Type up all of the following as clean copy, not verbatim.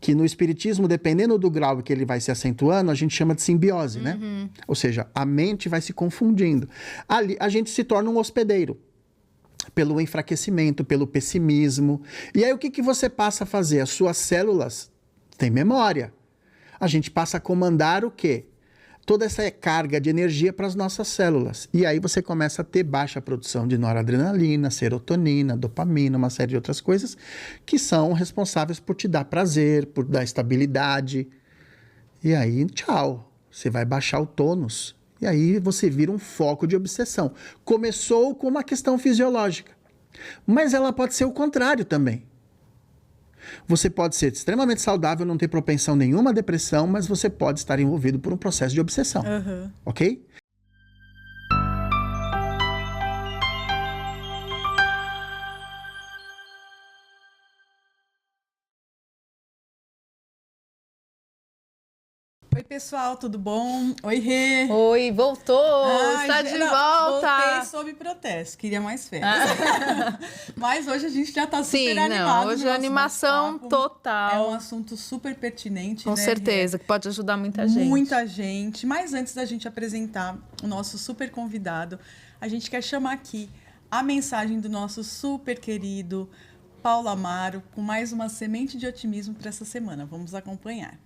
que no espiritismo, dependendo do grau que ele vai se acentuando, a gente chama de simbiose, né? Ou seja, a mente vai se confundindo. Ali, a gente se torna um hospedeiro. Pelo enfraquecimento, pelo pessimismo. E aí, o que você passa a fazer? As suas células têm memória. A gente passa a comandar o quê? Toda essa carga de energia para as nossas células. E aí você começa a ter baixa produção de noradrenalina, serotonina, dopamina, uma série de outras coisas que são responsáveis por te dar prazer, por dar estabilidade. E aí, tchau. Você vai baixar o tônus. E aí você vira um foco de obsessão. Começou com uma questão fisiológica. Mas ela pode ser o contrário também. Você pode ser extremamente saudável, não ter propensão nenhuma à depressão, mas você pode estar envolvido por um processo de obsessão. Ok? Oi, pessoal, tudo bom? Oi, Rê. Oi, voltou, está de volta. Voltei sob protesto, queria mais férias. Mas hoje a gente já está super animado. Hoje é animação total. É um assunto super pertinente, Com certeza, Rê? que pode ajudar muita gente. Muita gente. Mas antes da gente apresentar o nosso super convidado, a gente quer chamar aqui a mensagem do nosso super querido Paulo Amaro, com mais uma semente de otimismo para essa semana. Vamos acompanhar.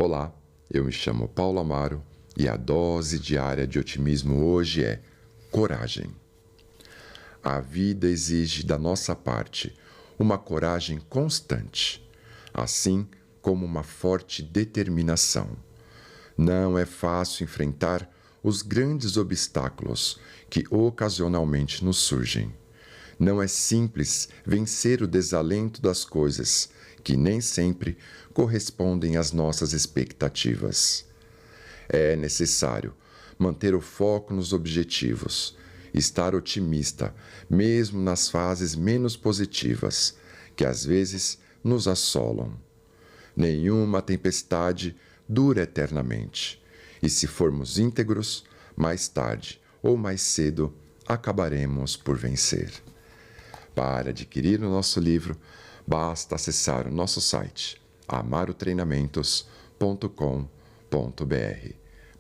Olá, eu me chamo Paulo Amaro e a dose diária de otimismo hoje é coragem. A vida exige da nossa parte uma coragem constante, assim como uma forte determinação. Não é fácil enfrentar os grandes obstáculos que ocasionalmente nos surgem. Não é simples vencer o desalento das coisas que nem sempre correspondem às nossas expectativas. É necessário manter o foco nos objetivos, estar otimista, mesmo nas fases menos positivas, que às vezes nos assolam. Nenhuma tempestade dura eternamente, e se formos íntegros, mais tarde ou mais cedo acabaremos por vencer. Para adquirir o nosso livro, basta acessar o nosso site amarotreinamentos.com.br.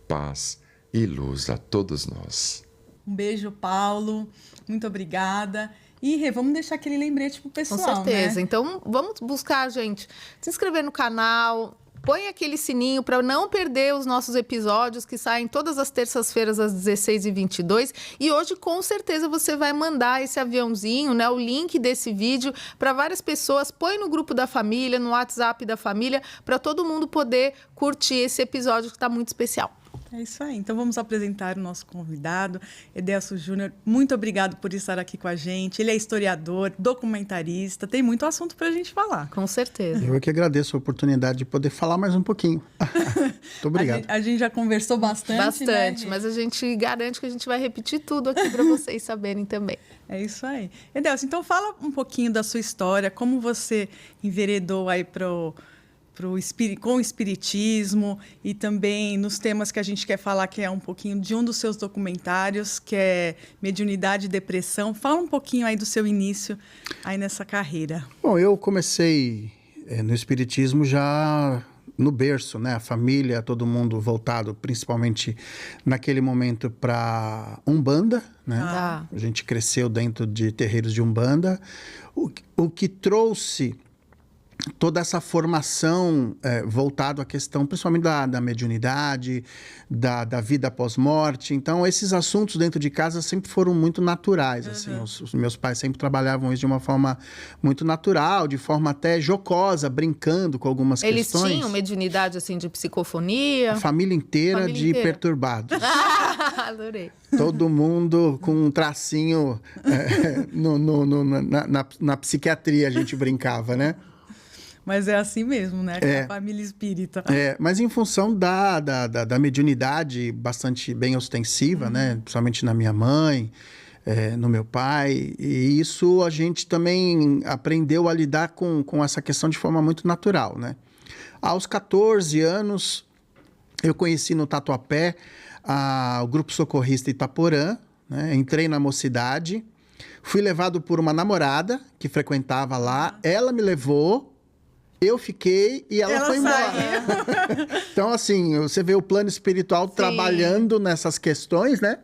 Paz e luz a todos nós. Um beijo, Paulo. Muito obrigada. E, Rê, vamos deixar aquele lembrete pro pessoal, Com certeza. né? Então, vamos buscar, gente, se inscrever no canal, põe aquele sininho para não perder os nossos episódios que saem todas as terças-feiras às 16h22. E hoje, com certeza, você vai mandar esse aviãozinho, né, o link desse vídeo para várias pessoas. Põe no grupo da família, no WhatsApp da família, para todo mundo poder curtir esse episódio que está muito especial. É isso aí. Então vamos apresentar o nosso convidado, Edelso Júnior. Muito obrigado por estar aqui com a gente. Ele é historiador, documentarista, tem muito assunto para a gente falar. Com certeza. Eu que agradeço a oportunidade de poder falar mais um pouquinho. Muito obrigado. A gente já conversou bastante, né? Mas a gente garante que a gente vai repetir tudo aqui para vocês saberem também. É isso aí. Edelso, então fala um pouquinho da sua história, como você enveredou aí com o espiritismo e também nos temas que a gente quer falar, que é um pouquinho de um dos seus documentários, que é Mediunidade e Depressão. Fala um pouquinho aí do seu início aí nessa carreira. Bom, eu comecei no espiritismo já no berço, né? A família, todo mundo voltado principalmente naquele momento para Umbanda, né? A gente cresceu dentro de terreiros de Umbanda. O que trouxe toda essa formação voltada à questão, principalmente da mediunidade, da vida após morte. Então, esses assuntos dentro de casa sempre foram muito naturais. Assim, os meus pais sempre trabalhavam isso de uma forma muito natural, de forma até jocosa, brincando com algumas questões. Eles tinham mediunidade assim, de psicofonia? A família inteira perturbados. Adorei. Todo mundo com um tracinho na psiquiatria, a gente brincava, né? Mas é assim mesmo, né? A família espírita. Mas em função da mediunidade bastante bem ostensiva, né? Principalmente na minha mãe, no meu pai. E isso a gente também aprendeu a lidar com essa questão de forma muito natural, né? Aos 14 anos, eu conheci no Tatuapé o Grupo Socorrista Itaporã, né? Entrei na Mocidade, fui levado por uma namorada que frequentava lá, ela me levou, eu fiquei e ela foi embora. Então, assim, você vê o plano espiritual trabalhando nessas questões, né?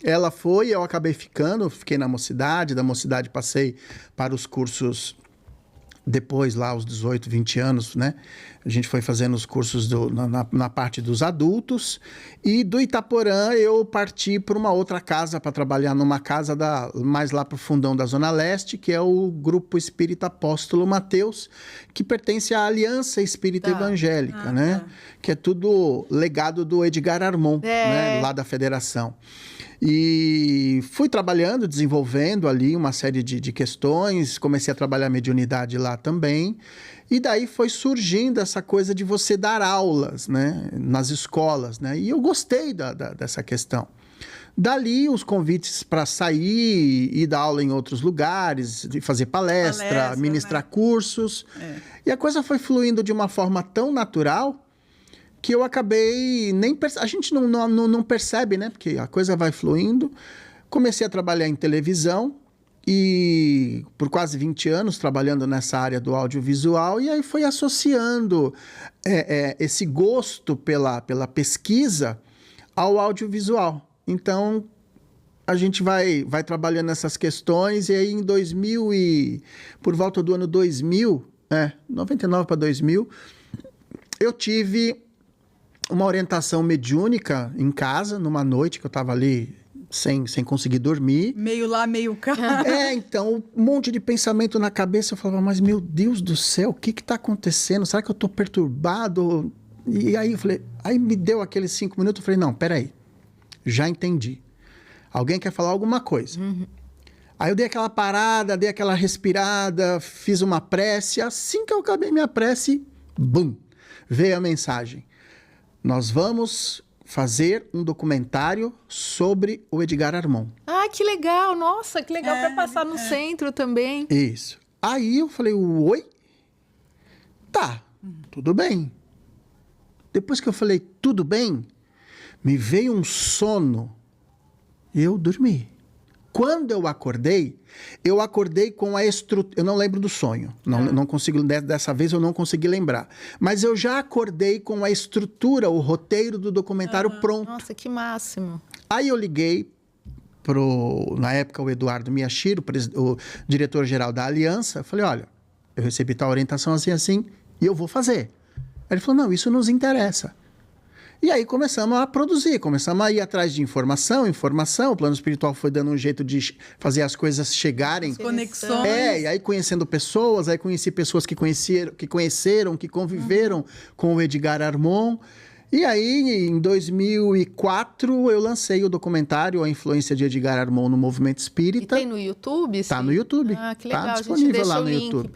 Ela foi, eu acabei ficando, fiquei na Mocidade, da Mocidade passei para os cursos depois, lá, aos 18, 20 anos, né? A gente foi fazendo os cursos na parte dos adultos. E do Itaporã, eu parti para uma outra casa, para trabalhar numa casa mais lá para o fundão da Zona Leste, que é o Grupo Espírita Apóstolo Mateus, que pertence à Aliança Espírita Evangélica, né? Que é tudo legado do Edgar Armon, né? Lá da Federação. E fui trabalhando, desenvolvendo ali uma série de questões, comecei a trabalhar mediunidade lá também, e daí foi surgindo essa coisa de você dar aulas, né, nas escolas, né, e eu gostei dessa questão. Dali, os convites para sair e dar aula em outros lugares, de fazer palestra ministrar cursos, e a coisa foi fluindo de uma forma tão natural que eu acabei a gente não percebe, né? Porque a coisa vai fluindo. Comecei a trabalhar em televisão e por quase 20 anos trabalhando nessa área do audiovisual, e aí foi associando esse gosto pela pesquisa ao audiovisual. Então, a gente vai trabalhando nessas questões, e aí em 2000 por volta do ano 2000, 99 para 2000, eu tive uma orientação mediúnica em casa, numa noite que eu estava ali sem conseguir dormir. Meio lá, meio cá. Então, um monte de pensamento na cabeça. Eu falava, mas meu Deus do céu, o que está acontecendo? Será que eu estou perturbado? E aí eu falei, aí me deu aqueles 5 minutos, eu falei, não, peraí, já entendi. Alguém quer falar alguma coisa. Aí eu dei aquela parada, dei aquela respirada, fiz uma prece. Assim que eu acabei minha prece, bum, veio a mensagem. Nós vamos fazer um documentário sobre o Edgar Armon. Ah, que legal! Nossa, que legal para passar no centro também. Isso. Aí eu falei, oi? Tá, tudo bem. Depois que eu falei, tudo bem, me veio um sono e eu dormi. Quando eu acordei com a estrutura... Eu não lembro do sonho. Não consigo... Dessa vez eu não consegui lembrar. Mas eu já acordei com a estrutura, o roteiro do documentário pronto. Nossa, que máximo. Aí eu liguei na época, o Eduardo Miyashiro, o diretor-geral da Aliança. Eu falei, olha, eu recebi tal orientação assim, e eu vou fazer. Aí ele falou, não, isso nos interessa. E aí começamos a produzir, começamos a ir atrás de informação, o plano espiritual foi dando um jeito de fazer as coisas chegarem. As conexões. E aí conhecendo pessoas, aí conheci pessoas que conheceram, que conviveram com o Edgar Armon. E aí, em 2004, eu lancei o documentário A Influência de Edgar Armon no Movimento Espírita. E tem no YouTube? Tá no YouTube. Ah, que legal. Tá disponível lá no YouTube.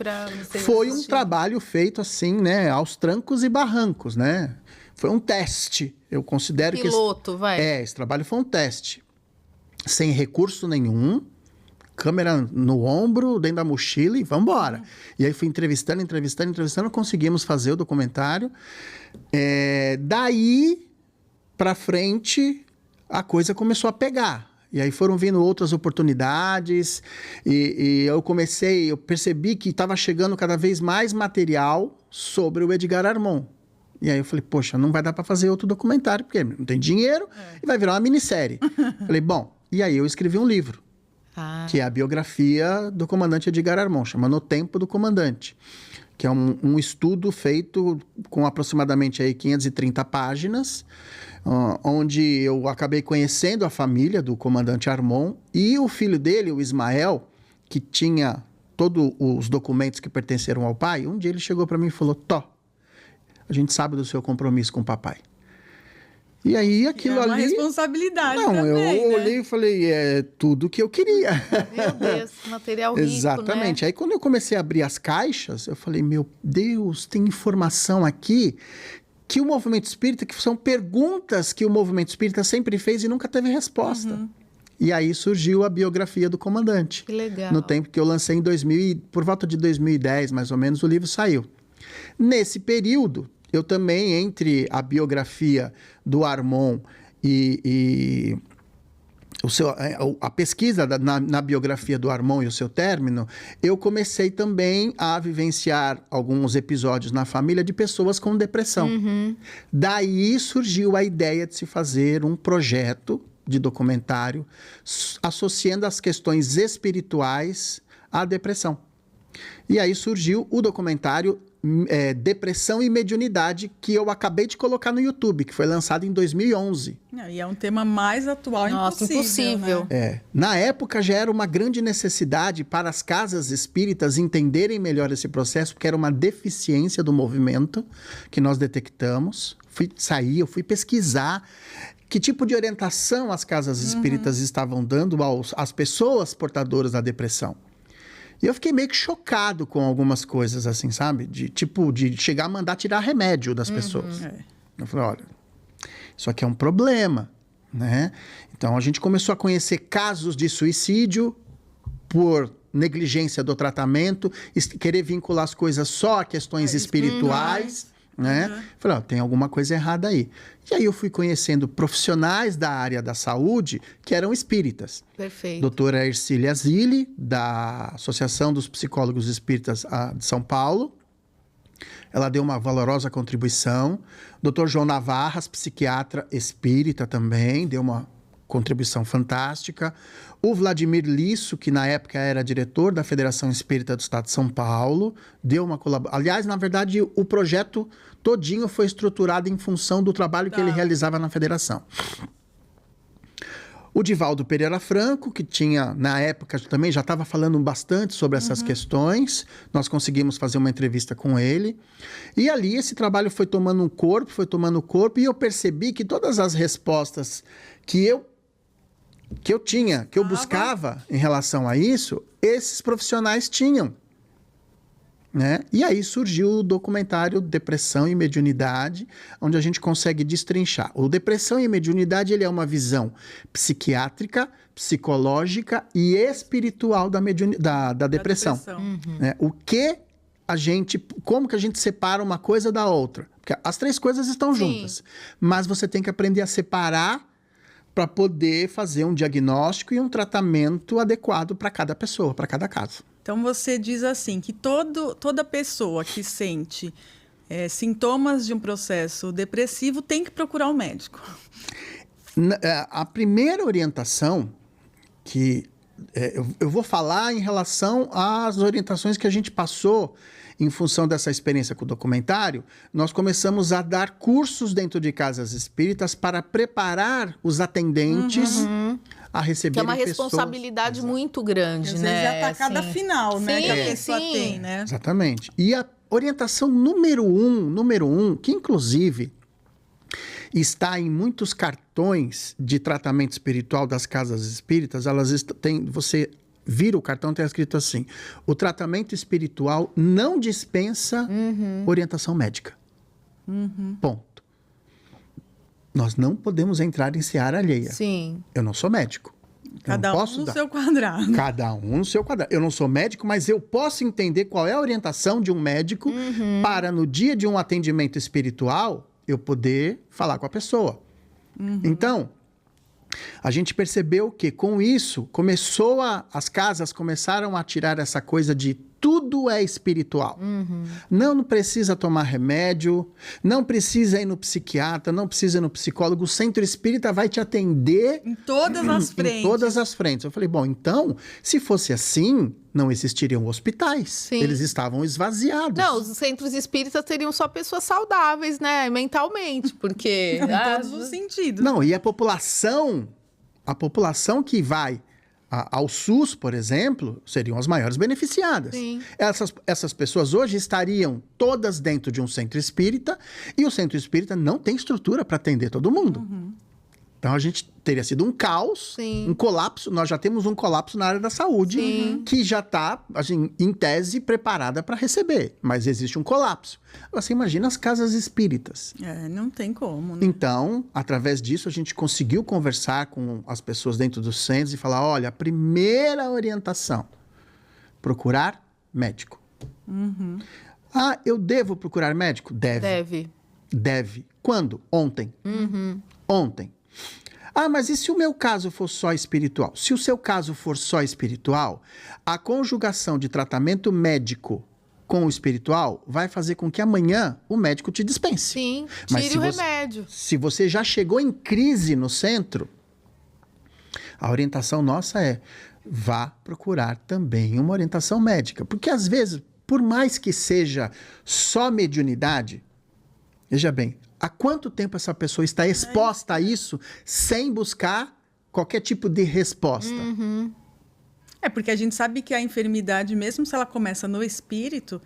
Foi um trabalho feito assim, né, aos trancos e barrancos, né? Foi um teste, eu considero que... Piloto, vai. Esse trabalho foi um teste. Sem recurso nenhum, câmera no ombro, dentro da mochila e vamos embora. E aí fui entrevistando, conseguimos fazer o documentário. Daí para frente, a coisa começou a pegar. E aí foram vindo outras oportunidades e eu percebi que estava chegando cada vez mais material sobre o Edgar Armon. E aí eu falei, poxa, não vai dar para fazer outro documentário, porque não tem dinheiro e vai virar uma minissérie. Falei, bom, e aí eu escrevi um livro, que é a biografia do comandante Edgar Armon, chama No Tempo do Comandante, que é um estudo feito com aproximadamente aí 530 páginas, onde eu acabei conhecendo a família do comandante Armon e o filho dele, o Ismael, que tinha todos os documentos que pertenceram ao pai. Um dia ele chegou para mim e falou, a gente sabe do seu compromisso com o papai. E aí aquilo ali... É uma responsabilidade também, eu olhei e falei, é tudo que eu queria. Meu Deus, material rico, Exatamente. né? Aí quando eu comecei a abrir as caixas, eu falei, meu Deus, tem informação aqui que o movimento espírita, que são perguntas que o movimento espírita sempre fez e nunca teve resposta. E aí surgiu a biografia do comandante. Que legal. No tempo que eu lancei por volta de 2010, mais ou menos, o livro saiu. Nesse período, eu também, entre a biografia do Armon e a pesquisa na biografia do Armon e o seu término, eu comecei também a vivenciar alguns episódios na família de pessoas com depressão. Daí surgiu a ideia de se fazer um projeto de documentário associando as questões espirituais à depressão. E aí surgiu o documentário Depressão e Mediunidade, que eu acabei de colocar no YouTube, que foi lançado em 2011. E é um tema mais atual e impossível. Né? Na época já era uma grande necessidade para as casas espíritas entenderem melhor esse processo, porque era uma deficiência do movimento que nós detectamos. Eu fui pesquisar que tipo de orientação as casas espíritas estavam dando às pessoas portadoras da depressão. E eu fiquei meio que chocado com algumas coisas, assim, sabe? De chegar a mandar tirar remédio das pessoas. Eu falei, olha, isso aqui é um problema, né? Então, a gente começou a conhecer casos de suicídio por negligência do tratamento, querer vincular as coisas só a questões espirituais, né? Falei, ó, tem alguma coisa errada aí. E aí eu fui conhecendo profissionais da área da saúde que eram espíritas. Perfeito. Doutora Ercília Zilli, da Associação dos Psicólogos Espíritas de São Paulo. Ela deu uma valorosa contribuição. Doutor João Navarras, psiquiatra espírita também, deu uma contribuição fantástica. O Vladimir Lisso, que na época era diretor da Federação Espírita do Estado de São Paulo, deu uma colaboração. Aliás, na verdade, o projeto todinho foi estruturado em função do trabalho que ele realizava na federação. O Divaldo Pereira Franco, que tinha, na época, também já estava falando bastante sobre essas questões. Nós conseguimos fazer uma entrevista com ele. E ali esse trabalho foi tomando corpo, e eu percebi que todas as respostas que eu buscava em relação a isso, esses profissionais tinham. Né? E aí surgiu o documentário Depressão e Mediunidade, onde a gente consegue destrinchar. O Depressão e Mediunidade, ele é uma visão psiquiátrica, psicológica e espiritual da depressão. Né? Como que a gente separa uma coisa da outra? Porque as três coisas estão juntas, mas você tem que aprender a separar para poder fazer um diagnóstico e um tratamento adequado para cada pessoa, para cada caso. Então, você diz assim, que toda pessoa que sente sintomas de um processo depressivo tem que procurar um médico. A primeira orientação que eu vou falar em relação às orientações que a gente passou em função dessa experiência com o documentário, nós começamos a dar cursos dentro de casas espíritas para preparar os atendentes a receberem pessoas. Que é uma responsabilidade muito grande, Às né? vezes é a tacada final, né? Que a pessoa tem, né? Exatamente. E a orientação número um, que inclusive está em muitos cartões de tratamento espiritual das casas espíritas, você vira o cartão, tem escrito assim: o tratamento espiritual não dispensa orientação médica. Ponto. Nós não podemos entrar em seara alheia. Sim. Eu não sou médico. Cada um no seu quadrado. Cada um no seu quadrado. Eu não sou médico, mas eu posso entender qual é a orientação de um médico para, no dia de um atendimento espiritual, eu poder falar com a pessoa. Então, a gente percebeu que, com isso, as casas começaram a tirar essa coisa de tudo é espiritual. Não precisa tomar remédio, não precisa ir no psiquiatra, não precisa ir no psicólogo. O centro espírita vai te atender em todas as frentes. Em todas as frentes. Eu falei, bom, então, se fosse assim, não existiriam hospitais. Sim. Eles estavam esvaziados. Não, os centros espíritas teriam só pessoas saudáveis, né? Mentalmente, porque... em todos os sentidos. Não, e a população que vai ao SUS, por exemplo, seriam as maiores beneficiadas. Sim. Essas pessoas hoje estariam todas dentro de um centro espírita, e o centro espírita não tem estrutura para atender todo mundo. Então, a gente teria sido um caos, um colapso. Nós já temos um colapso na área da saúde, que já está, assim, em tese, preparada para receber. Mas existe um colapso. Você imagina as casas espíritas. Não tem como, né? Então, através disso, a gente conseguiu conversar com as pessoas dentro dos centros e falar, olha, a primeira orientação, procurar médico. Eu devo procurar médico? Deve. Deve. Quando? Ontem. Ontem. Ah, mas e se o meu caso for só espiritual? Se o seu caso for só espiritual, a conjugação de tratamento médico com o espiritual vai fazer com que amanhã o médico te dispense. Sim, Mas tire se o você- remédio. Se você já chegou em crise no centro, a orientação nossa é: vá procurar também uma orientação médica. Porque às vezes, por mais que seja só mediunidade, veja bem, há quanto tempo essa pessoa está exposta a isso sem buscar qualquer tipo de resposta? É porque a gente sabe que a enfermidade, mesmo se ela começa no espírito,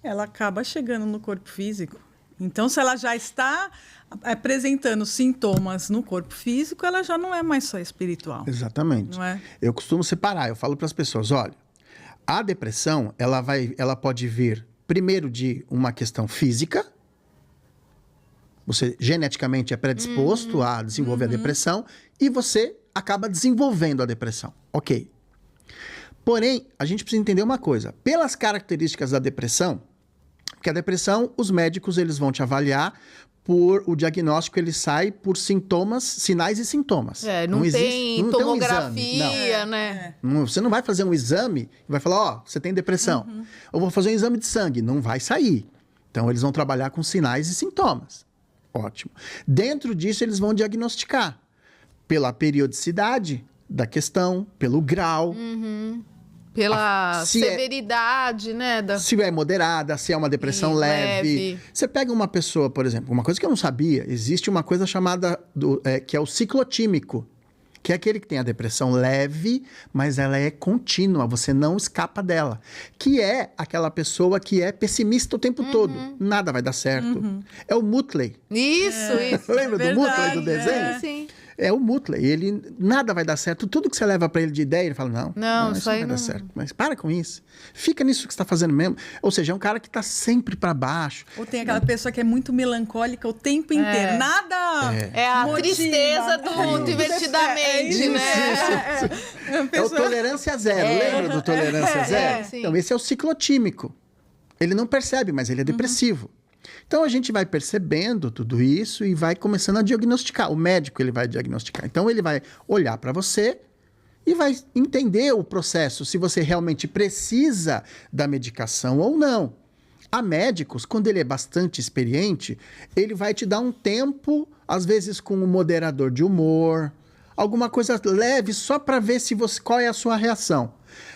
ela acaba chegando no corpo físico. Então, se ela já está apresentando sintomas no corpo físico, ela já não é mais só espiritual. Exatamente. Não é? Eu costumo separar, eu falo para as pessoas, olha, a depressão, ela pode vir primeiro de uma questão física. Você geneticamente é predisposto a desenvolver a depressão e você acaba desenvolvendo a depressão. Ok. Porém, a gente precisa entender uma coisa. Pelas características da depressão, porque a depressão, os médicos eles vão te avaliar por o diagnóstico, ele sai por sintomas, sinais e sintomas. Não existe- tem não tem um tomografia, exame, né? Você não vai fazer um exame e vai falar, ó, você tem depressão. Eu vou fazer um exame de sangue. Não vai sair. Então, eles vão trabalhar com sinais e sintomas. Ótimo. Dentro disso, eles vão diagnosticar pela periodicidade da questão, pelo grau, Pela Se é- severidade, né? se é moderada, se é uma depressão Sim, leve. leve. Você pega uma pessoa, por exemplo, uma coisa que eu não sabia, existe uma coisa chamada, que é o ciclotímico, que é aquele que tem a depressão leve, mas ela é contínua, você não escapa dela. Que é aquela pessoa que é pessimista o tempo todo, nada vai dar certo. É o Mutley. Isso. Lembra do Mutley do verdade, desenho? Sim. É o Mutley, ele nada vai dar certo. Tudo que você leva pra ele de ideia, ele fala, não, Isso isso aí não vai não- dar certo. Mas para com isso. Fica nisso que você tá fazendo mesmo. Ou seja, é um cara que tá sempre pra baixo. Ou tem aquela pessoa que é muito melancólica o tempo inteiro. Nada. É a motiva. tristeza do Divertidamente, né? É uma É o pessoa- tolerância zero. Lembra do tolerância zero? sim. Então, esse é o ciclotímico. Ele não percebe, mas ele é depressivo. Então, a gente vai percebendo tudo isso e vai começando a diagnosticar. O médico, ele vai diagnosticar. Então, ele vai olhar para você e vai entender o processo, se você realmente precisa da medicação ou não. Há médicos, quando ele é bastante experiente, ele vai te dar um tempo, às vezes com um moderador de humor, alguma coisa leve, só para ver qual é a sua reação.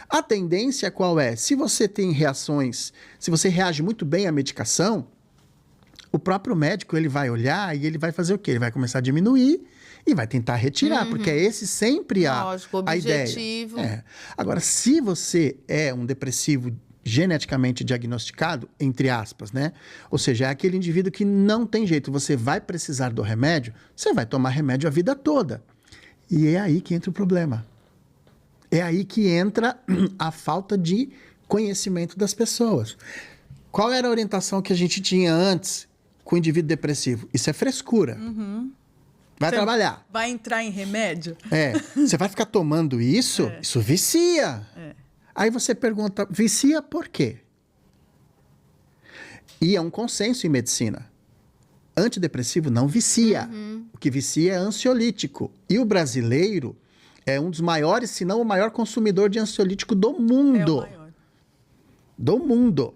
A tendência qual é? Se você tem reações, se você reage muito bem à medicação, o próprio médico ele vai olhar e ele vai fazer o quê? Ele vai começar a diminuir e vai tentar retirar, porque é esse sempre Lógico, a ideia. objetivo. Agora, se você é um depressivo geneticamente diagnosticado, entre aspas, né? Ou seja, é aquele indivíduo que não tem jeito, você vai precisar do remédio, você vai tomar remédio a vida toda. E é aí que entra o problema. É aí que entra a falta de conhecimento das pessoas. Qual era a orientação que a gente tinha antes com o indivíduo depressivo? Isso é frescura. Vai Você trabalhar. Vai entrar em remédio? Você vai ficar tomando isso? Isso vicia. Aí você pergunta, vicia por quê? E é um consenso em medicina. Antidepressivo não vicia. O que vicia é ansiolítico. E o brasileiro é um dos maiores, se não o maior consumidor de ansiolítico do mundo. É o maior. Do mundo.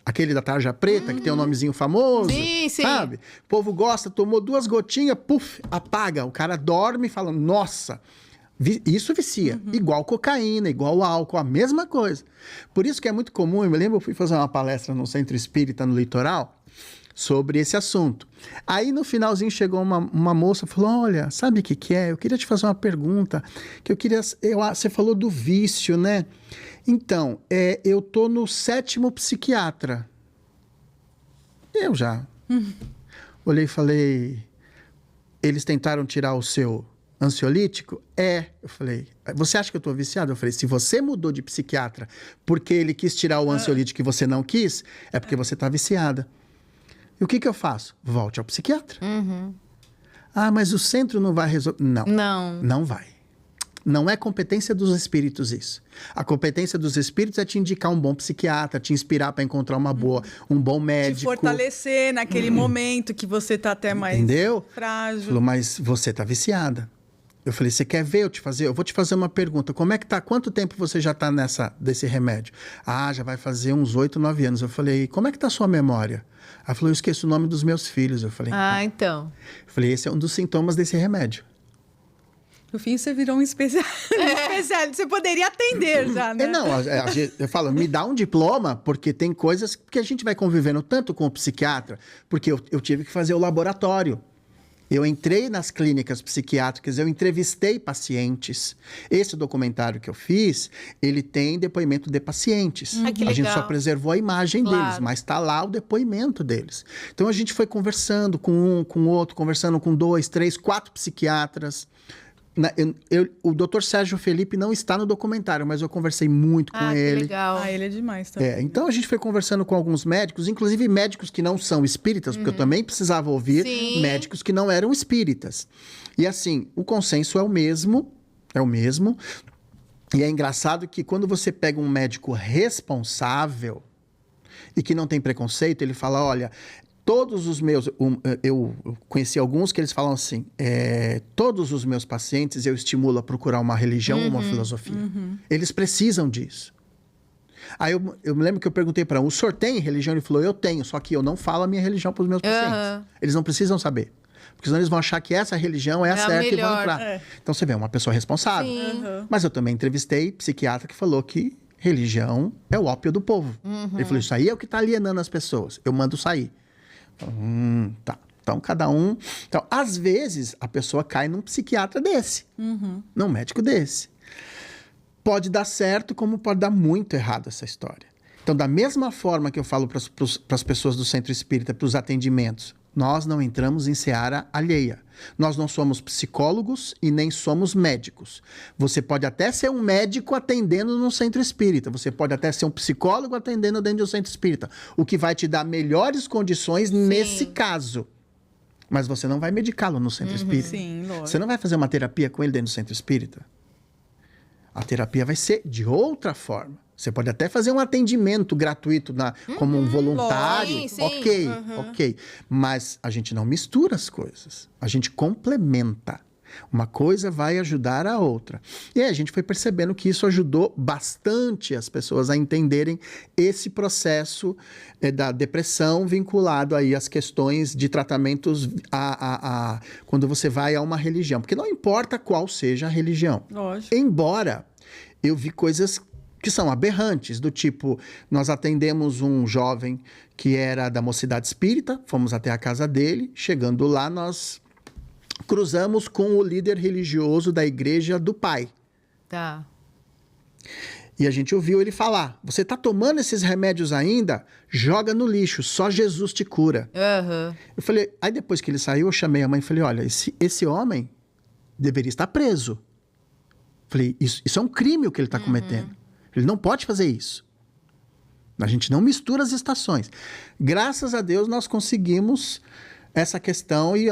Aquele da tarja preta, que tem um nomezinho famoso. Sim, sim. Sabe? O povo gosta, tomou 2 gotinhas, puf, apaga. O cara dorme e fala, nossa, isso vicia. Igual cocaína, igual álcool, a mesma coisa. Por isso que é muito comum, eu me lembro, eu fui fazer uma palestra no Centro Espírita, no Litoral, sobre esse assunto. Aí, no finalzinho, chegou uma moça e falou, olha, sabe o que é? Eu queria te fazer uma pergunta, que você falou do vício, né? Então, eu tô no 7º psiquiatra. Eu já olhei e falei, eles tentaram tirar o seu ansiolítico? Eu falei, você acha que eu tô viciado? Eu falei, se você mudou de psiquiatra porque ele quis tirar o ansiolítico e você não quis, é porque você tá viciada. E o que eu faço? Volte ao psiquiatra. Ah, mas o centro não vai resolver. Não. Não. Não vai. Não é competência dos espíritos isso. A competência dos espíritos é te indicar um bom psiquiatra, te inspirar para encontrar um bom médico. Te fortalecer naquele momento que você tá até mais Entendeu? frágil. Falou, mas você tá viciada. Eu falei, você quer ver eu vou te fazer uma pergunta. Como é que tá? Quanto tempo você já tá desse remédio? Ah, já vai fazer uns 8, 9 anos. Eu falei, como é que tá a sua memória? Ela falou, eu esqueço o nome dos meus filhos. Eu falei, então. Eu falei, esse é um dos sintomas desse remédio. No fim, você virou um especialista. Você poderia atender já, né? Eu falo, me dá um diploma, porque tem coisas que a gente vai convivendo tanto com o psiquiatra, porque eu tive que fazer o laboratório. Eu entrei nas clínicas psiquiátricas, eu entrevistei pacientes. Esse documentário que eu fiz, ele tem depoimento de pacientes. Que a gente legal. só preservou a imagem deles, mas está lá o depoimento deles. Então a gente foi conversando com um, com outro, conversando com 2, 3, 4 psiquiatras. O Dr. Sérgio Felipe não está no documentário, mas eu conversei muito com Que ele. legal. Ele é demais também. Então a gente foi conversando com alguns médicos, inclusive médicos que não são espíritas, porque eu também precisava ouvir médicos que não eram espíritas. E assim, o consenso é o mesmo. E é engraçado que quando você pega um médico responsável e que não tem preconceito, ele fala, olha, todos os meus... eu conheci alguns que eles falam assim, todos os meus pacientes eu estimulo a procurar uma religião ou uma filosofia. Eles precisam disso. Aí eu me lembro que eu perguntei para o senhor tem religião? Ele falou, eu tenho, só que eu não falo a minha religião para os meus pacientes. Eles não precisam saber. Porque senão eles vão achar que essa religião é a certa e vão entrar. Então você vê, uma pessoa responsável. Mas eu também entrevistei psiquiatra que falou que religião é o ópio do povo. Ele falou, isso aí é o que está alienando as pessoas. Eu mando sair. Tá. Então, cada um... Então, às vezes, a pessoa cai num psiquiatra desse. Num médico desse. Pode dar certo, como pode dar muito errado essa história. Então, da mesma forma que eu falo para as pessoas do Centro Espírita, para os atendimentos, nós não entramos em seara alheia. Nós não somos psicólogos e nem somos médicos. Você pode até ser um médico atendendo no Centro Espírita. Você pode até ser um psicólogo atendendo dentro do Centro Espírita. O que vai te dar melhores condições nesse caso. Mas você não vai medicá-lo no Centro Espírita. Sim, lógico. Você não vai fazer uma terapia com ele dentro do Centro Espírita. A terapia vai ser de outra forma. Você pode até fazer um atendimento gratuito como um voluntário. Sim. Ok. Mas a gente não mistura as coisas. A gente complementa. Uma coisa vai ajudar a outra. E aí a gente foi percebendo que isso ajudou bastante as pessoas a entenderem esse processo da depressão vinculado aí às questões de tratamentos quando você vai a uma religião. Porque não importa qual seja a religião. Lógico. Embora eu vi coisas que são aberrantes, do tipo, nós atendemos um jovem que era da Mocidade Espírita, fomos até a casa dele, chegando lá nós cruzamos com o líder religioso da igreja do pai. Tá. E a gente ouviu ele falar, você tá tomando esses remédios ainda? Joga no lixo, só Jesus te cura. Eu falei, aí depois que ele saiu, eu chamei a mãe e falei, olha, esse homem deveria estar preso. Falei, isso é um crime o que ele está cometendo. Ele não pode fazer isso. A gente não mistura as estações. Graças a Deus, nós conseguimos essa questão e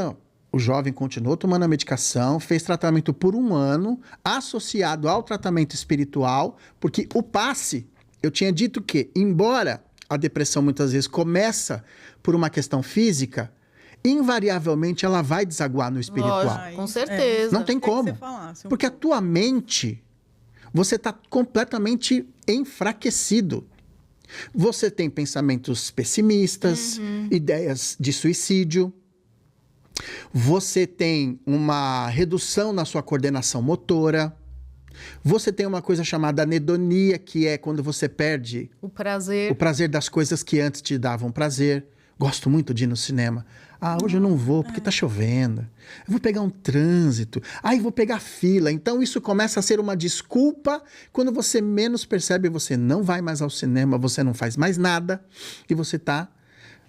o jovem continuou tomando a medicação, fez tratamento por 1 ano, associado ao tratamento espiritual, porque o passe, eu tinha dito que, embora a depressão muitas vezes começa por uma questão física, invariavelmente ela vai desaguar no espiritual. Lógico, com certeza. Não tem como. Que você falasse Porque a tua mente, você está completamente enfraquecido. Você tem pensamentos pessimistas, ideias de suicídio. Você tem uma redução na sua coordenação motora. Você tem uma coisa chamada anedonia, que é quando você perde o prazer das coisas que antes te davam prazer. Gosto muito de ir no cinema. Hoje eu não vou porque tá chovendo. Eu vou pegar um trânsito. Vou pegar fila. Então isso começa a ser uma desculpa. Quando você menos percebe, você não vai mais ao cinema, você não faz mais nada. E você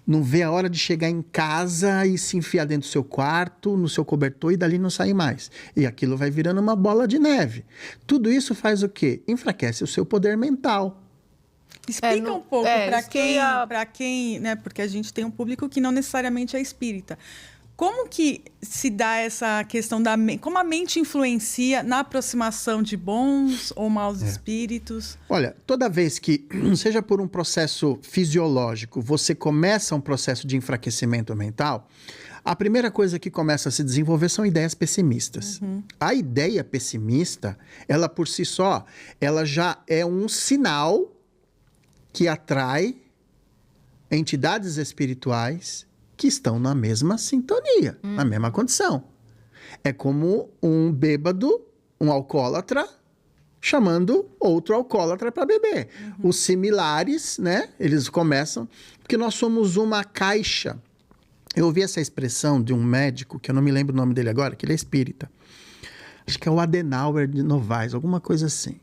não vê a hora de chegar em casa e se enfiar dentro do seu quarto, no seu cobertor e dali não sair mais. E aquilo vai virando uma bola de neve. Tudo isso faz o quê? Enfraquece o seu poder mental. Explica um pouco para quem, né? Porque a gente tem um público que não necessariamente é espírita. Como que se dá essa questão da mente? Como a mente influencia na aproximação de bons ou maus espíritos? Olha, toda vez que, seja por um processo fisiológico, você começa um processo de enfraquecimento mental, a primeira coisa que começa a se desenvolver são ideias pessimistas. A ideia pessimista, ela por si só, ela já é um sinal que atrai entidades espirituais que estão na mesma sintonia, na mesma condição. É como um bêbado, um alcoólatra, chamando outro alcoólatra para beber. Os similares, né? Eles começam... Porque nós somos uma caixa. Eu ouvi essa expressão de um médico, que eu não me lembro o nome dele agora, que ele é espírita. Acho que é o Adenauer de Novaes, alguma coisa assim.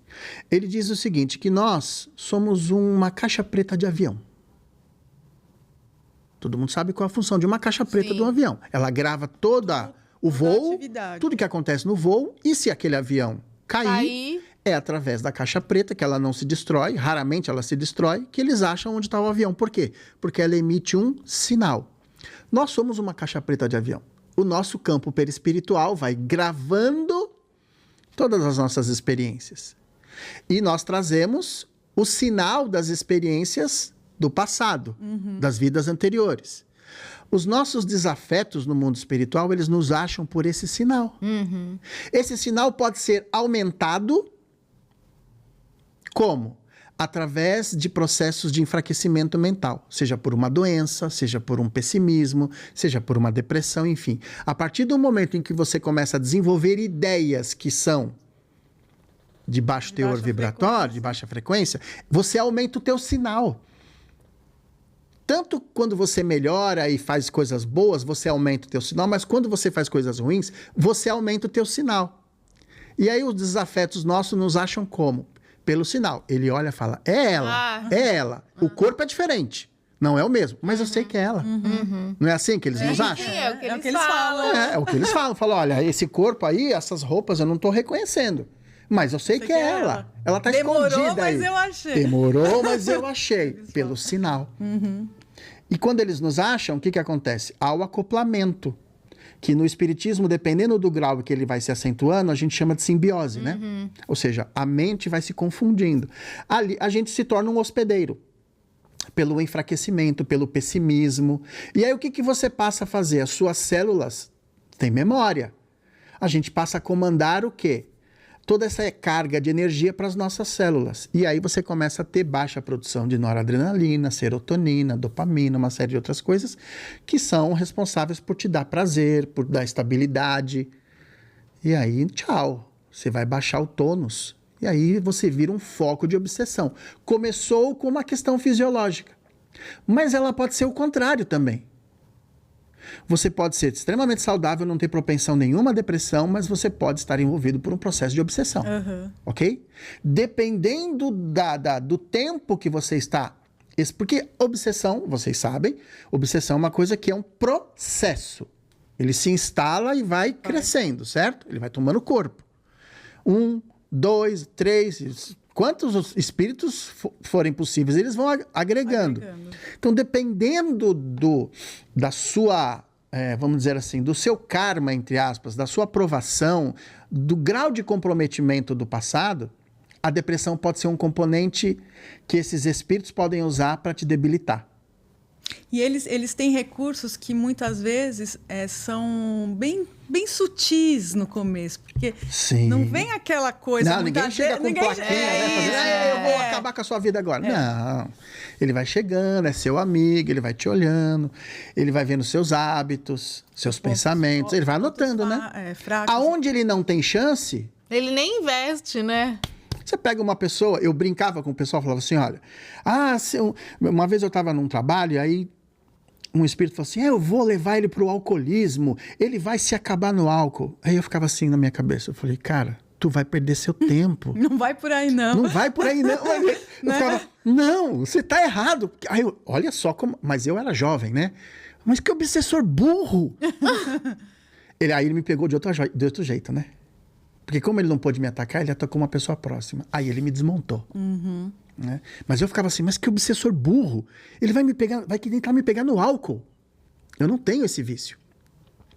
Ele diz o seguinte, que nós somos uma caixa preta de avião. Todo mundo sabe qual é a função de uma caixa preta de um avião. Ela grava toda o voo, tudo que acontece no voo, e se aquele avião cair, é através da caixa preta, que ela não se destrói, raramente ela se destrói, que eles acham onde está o avião. Por quê? Porque ela emite um sinal. Nós somos uma caixa preta de avião. O nosso campo perispiritual vai gravando todas as nossas experiências. E nós trazemos o sinal das experiências do passado, das vidas anteriores. Os nossos desafetos no mundo espiritual, eles nos acham por esse sinal. Esse sinal pode ser aumentado como? Através de processos de enfraquecimento mental, seja por uma doença, seja por um pessimismo, seja por uma depressão, enfim. A partir do momento em que você começa a desenvolver ideias que são de baixo teor vibratório, de baixa frequência, você aumenta o teu sinal. Tanto quando você melhora e faz coisas boas, você aumenta o teu sinal, mas quando você faz coisas ruins, você aumenta o teu sinal. E aí os desafetos nossos nos acham como? Pelo sinal. Ele olha e fala, é ela, é ela. O corpo é diferente, não é o mesmo, mas eu sei que é ela. Não é assim que eles nos acham? É o que eles falam. É o que eles falam. Falam, olha, esse corpo aí, essas roupas eu não estou reconhecendo. Mas eu sei que é ela. Ela está escondida aí. Demorou, mas eu achei. Demorou, mas eu achei. Pelo sinal. E quando eles nos acham, o que acontece? Há o acoplamento. Que no espiritismo, dependendo do grau que ele vai se acentuando, a gente chama de simbiose, né? Ou seja, a mente vai se confundindo. Ali, a gente se torna um hospedeiro. Pelo enfraquecimento, pelo pessimismo. E aí o que você passa a fazer? As suas células têm memória. A gente passa a comandar o quê? Toda essa carga de energia para as nossas células. E aí você começa a ter baixa produção de noradrenalina, serotonina, dopamina, uma série de outras coisas que são responsáveis por te dar prazer, por dar estabilidade. E aí, tchau. Você vai baixar o tônus. E aí você vira um foco de obsessão. Começou com uma questão fisiológica. Mas ela pode ser o contrário também. Você pode ser extremamente saudável, não ter propensão nenhuma à depressão, mas você pode estar envolvido por um processo de obsessão. Ok? Dependendo do tempo que você está... Porque obsessão, vocês sabem, obsessão é uma coisa que é um processo. Ele se instala e vai crescendo, certo? Ele vai tomando corpo. 1, 2, 3... Quantos espíritos forem possíveis, eles vão agregando. Então, dependendo da sua, vamos dizer assim, do seu karma, entre aspas, da sua aprovação, do grau de comprometimento do passado, a depressão pode ser um componente que esses espíritos podem usar para te debilitar. E eles têm recursos que muitas vezes são bem sutis no começo, porque não vem aquela coisa... Não, ninguém chega com plaquinha, né? Eu vou acabar com a sua vida agora. Não, ele vai chegando, é seu amigo, ele vai te olhando, ele vai vendo seus hábitos, seus pensamentos, ele vai anotando, né? Aonde ele não tem chance... Ele nem investe, né? Você pega uma pessoa, eu brincava com o pessoal, falava assim, olha, uma vez eu estava num trabalho, e aí um espírito falou assim, eu vou levar ele pro alcoolismo, ele vai se acabar no álcool. Aí eu ficava assim na minha cabeça, eu falei, cara, tu vai perder seu tempo. Não vai por aí, não. Não vai por aí, não. Eu ficava, não, você tá errado. Aí eu, olha só como... Mas eu era jovem, né? Mas que obsessor burro. Aí ele me pegou de outro jeito, né? Porque como ele não pôde me atacar, ele atacou uma pessoa próxima. Aí ele me desmontou. Né? Mas eu ficava assim, mas que obsessor burro. Ele vai tentar me pegar no álcool. Eu não tenho esse vício.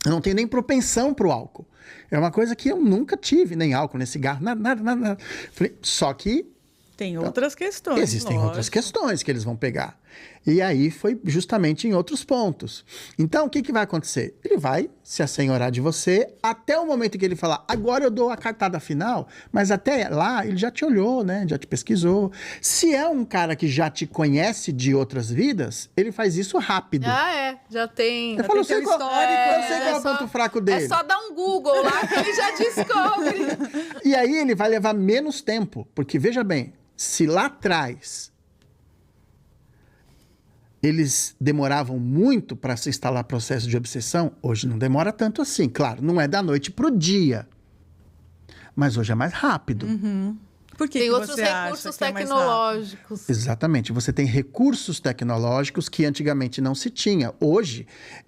Eu não tenho nem propensão para o álcool. É uma coisa que eu nunca tive, nem álcool, nem cigarro, nada. Só que Tem outras questões. existem outras questões que eles vão pegar. E aí foi justamente em outros pontos. Então, o que, que vai acontecer? Ele vai se assenhorar de você até o momento em que ele falar, agora eu dou a cartada final, mas até lá ele já te olhou, né? Já te pesquisou. Se é um cara que já te conhece de outras vidas, ele faz isso rápido. Já tem. Eu falo, eu sei teu qual, histórico, eu sei qual é o ponto fraco dele. É só dar um Google lá que ele já descobre. E aí ele vai levar menos tempo, porque veja bem, se lá atrás eles demoravam muito para se instalar processo de obsessão, hoje não demora tanto assim. Claro, não é da noite pro dia, mas hoje é mais rápido. Por que Tem que outros você acha recursos que é mais rápido? tecnológicos. Exatamente, você tem recursos tecnológicos que antigamente não se tinha. Hoje,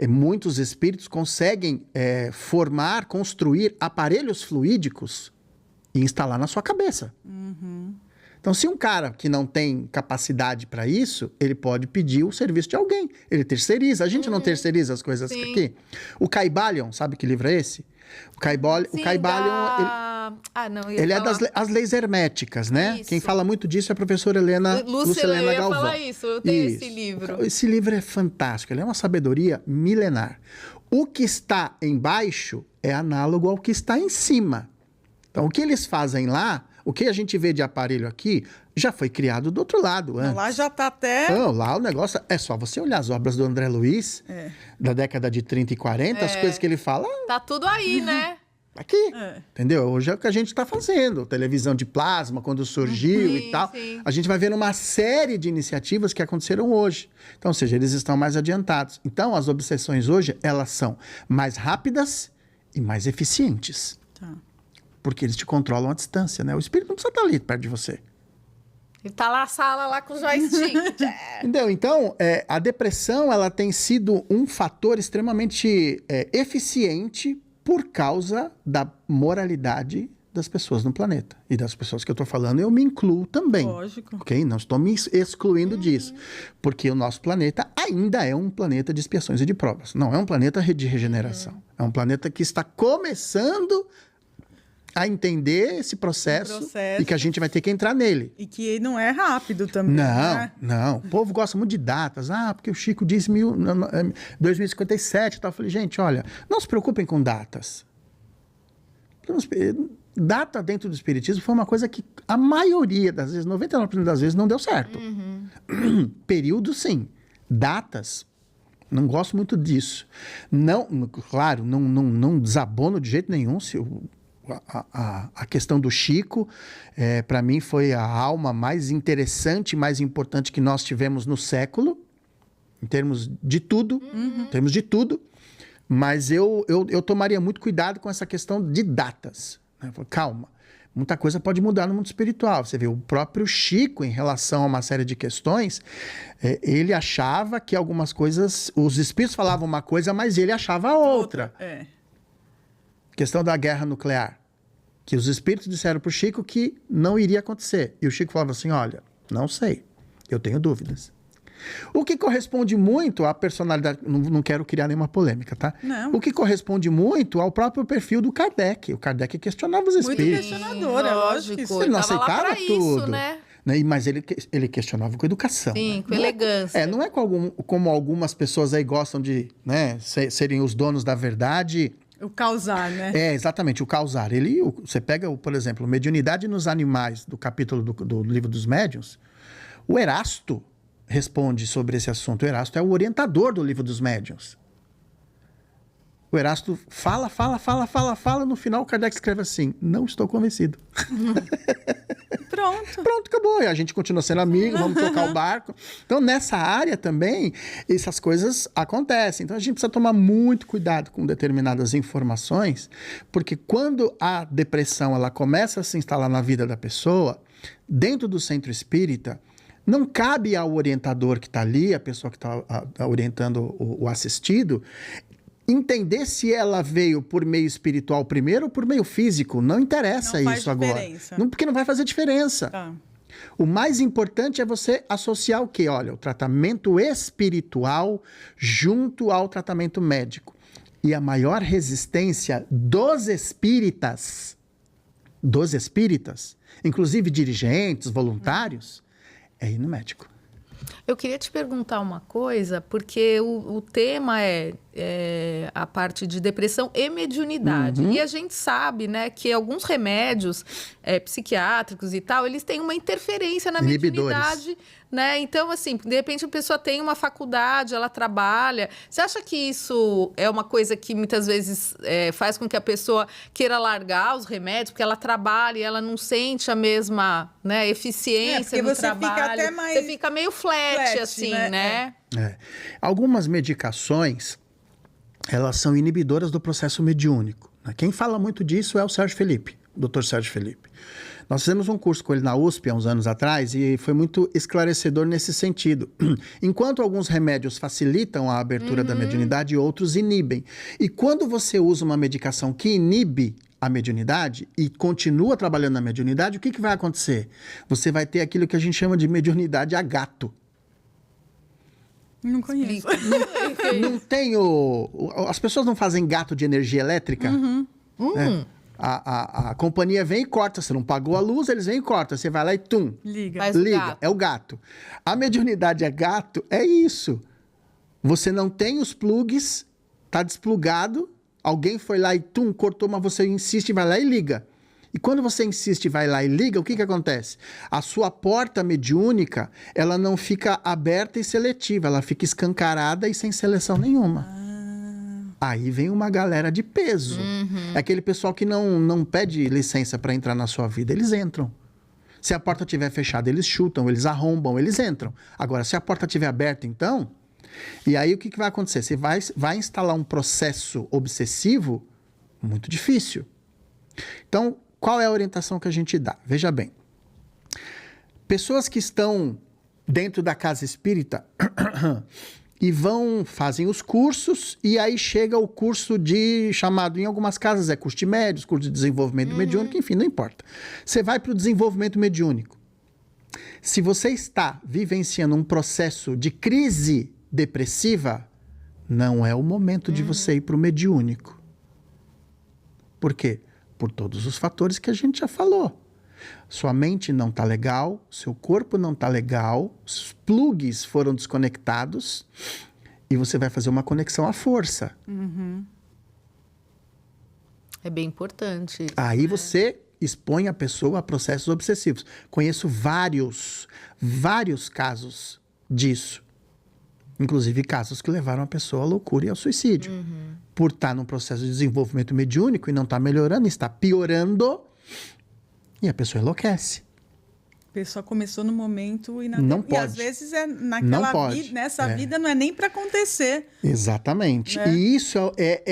muitos espíritos conseguem formar, construir aparelhos fluídicos e instalar na sua cabeça. Então, se um cara que não tem capacidade para isso, ele pode pedir o serviço de alguém. Ele terceiriza. A gente não terceiriza as coisas Sim. aqui. O Caibalion, sabe que livro é esse? O Caibalion, ele é das as leis herméticas, né? Isso. Quem fala muito disso é a professora Helena Lúcia, eu ia Galvão. falar isso, eu tenho Isso. esse livro. Esse livro é fantástico, ele é uma sabedoria milenar. O que está embaixo é análogo ao que está em cima. Então, o que eles fazem lá, o que a gente vê de aparelho aqui, já foi criado do outro lado antes. Lá já tá até... Não, lá o negócio é só você olhar as obras do André Luiz, da década de 30 e 40, as coisas que ele fala, Tá tudo aí, né? aqui, entendeu? Hoje é o que a gente está fazendo. Televisão de plasma, quando surgiu Sim, e tal. sim. A gente vai vendo uma série de iniciativas que aconteceram hoje. Então, ou seja, eles estão mais adiantados. Então, as obsessões hoje, elas são mais rápidas e mais eficientes. Tá. Porque eles te controlam à distância, né? O espírito não precisa estar ali perto de você. Ele tá lá na sala, lá com o joystick. Entendeu? Então, a depressão, ela tem sido um fator extremamente eficiente por causa da moralidade das pessoas no planeta. E das pessoas que eu estou falando, eu me incluo também. Lógico. Ok? Não estou me excluindo disso. Porque o nosso planeta ainda é um planeta de expiações e de provas. Não é um planeta de regeneração. É um planeta que está começando a entender esse processo e que a gente vai ter que entrar nele. E que não é rápido também, né? Não. O povo gosta muito de datas. Porque o Chico disse 2057 e tal. Eu falei, gente, olha, não se preocupem com datas. Data dentro do espiritismo foi uma coisa que a maioria das vezes, 99% das vezes, não deu certo. Período, sim. Datas, não gosto muito disso. Claro, não desabono de jeito nenhum se a questão do Chico, para mim, foi a alma mais interessante, mais importante que nós tivemos no século, em termos de tudo, mas eu tomaria muito cuidado com essa questão de datas. Né? Calma, muita coisa pode mudar no mundo espiritual. Você vê, o próprio Chico, em relação a uma série de questões, ele achava que algumas coisas, os espíritos falavam uma coisa, mas ele achava outra. Questão da guerra nuclear. Que os espíritos disseram para o Chico que não iria acontecer. E o Chico falava assim, olha, não sei, eu tenho dúvidas. O que corresponde muito à personalidade... Não quero criar nenhuma polêmica, tá? Não. O que corresponde muito ao próprio perfil do Kardec. O Kardec questionava os Muito espíritos. questionador, é lógico que sim. Ele não Tava lá aceitava pra tudo. isso, né? Mas ele questionava com educação. Sim, né? com elegância. Não é como algumas pessoas aí gostam de, né, serem os donos da verdade... O causar, né? Exatamente, o causar. Você pega, por exemplo, Mediunidade nos Animais, do capítulo do Livro dos Médiuns, o Erasto responde sobre esse assunto. O Erasto é o orientador do Livro dos Médiuns. O Erasto fala, no final o Kardec escreve assim, não estou convencido. Pronto, acabou. E a gente continua sendo amigo, vamos tocar o barco. Então, nessa área também, essas coisas acontecem. Então, a gente precisa tomar muito cuidado com determinadas informações, porque quando a depressão ela começa a se instalar na vida da pessoa, dentro do centro espírita, não cabe ao orientador que está ali, a pessoa que está orientando o assistido, entender se ela veio por meio espiritual primeiro ou por meio físico. Não interessa Não isso faz agora. diferença. Porque não vai fazer diferença. Tá. O mais importante é você associar o quê? Olha, o tratamento espiritual junto ao tratamento médico. e a maior resistência dos espíritas, inclusive dirigentes, voluntários, é ir no médico. Eu queria te perguntar uma coisa, porque o tema é a parte de depressão e mediunidade. E a gente sabe, né, que alguns remédios psiquiátricos e tal, eles têm uma interferência na mediunidade, né? Então, assim, de repente a pessoa tem uma faculdade, ela trabalha. Você acha que isso é uma coisa que muitas vezes faz com que a pessoa queira largar os remédios, porque ela trabalha e ela não sente a mesma, né, eficiência no trabalho? Fica até mais... Você fica meio flat assim, né? Algumas medicações, elas são inibidoras do processo mediúnico. Quem fala muito disso é o Sérgio Felipe, o Dr. Sérgio Felipe. Nós fizemos um curso com ele na USP há uns anos atrás e foi muito esclarecedor nesse sentido. Enquanto alguns remédios facilitam a abertura da mediunidade, outros inibem. E quando você usa uma medicação que inibe a mediunidade e continua trabalhando na mediunidade, o que vai acontecer? Você vai ter aquilo que a gente chama de mediunidade a gato. Não conheço. Não tem as pessoas não fazem gato de energia elétrica? A companhia vem e corta. Você não pagou a luz, eles vêm e cortam. Você vai lá e tum. Liga. Liga. É o gato. A mediunidade a gato é isso. Você não tem os plugs, tá desplugado, alguém foi lá e tum, cortou, mas você insiste e vai lá e liga. E quando você insiste e vai lá e liga, o que acontece? A sua porta mediúnica, ela não fica aberta e seletiva, ela fica escancarada e sem seleção nenhuma. Aí vem uma galera de peso. É aquele pessoal que não pede licença para entrar na sua vida, eles entram. Se a porta estiver fechada, eles chutam, eles arrombam, eles entram. Agora, se a porta estiver aberta, então... E aí, o que vai acontecer? Você vai instalar um processo obsessivo muito difícil. Então, qual é a orientação que a gente dá? Veja bem. Pessoas que estão dentro da casa espírita e fazem os cursos, e aí chega o curso chamado, em algumas casas, curso de médios, curso de desenvolvimento mediúnico, enfim, não importa. Você vai para o desenvolvimento mediúnico. Se você está vivenciando um processo de crise depressiva, não é o momento de você ir para o mediúnico. Por quê? Por todos os fatores que a gente já falou. Sua mente não está legal, seu corpo não está legal, os plugs foram desconectados e você vai fazer uma conexão à força. É bem importante. Aí você expõe a pessoa a processos obsessivos. Conheço vários casos disso. Inclusive casos que levaram a pessoa à loucura e ao suicídio. Por estar num processo de desenvolvimento mediúnico e não estar melhorando, está piorando, e a pessoa enlouquece. A pessoa começou no momento e não pode. E às vezes nessa vida não é nem para acontecer. Exatamente. Né? E isso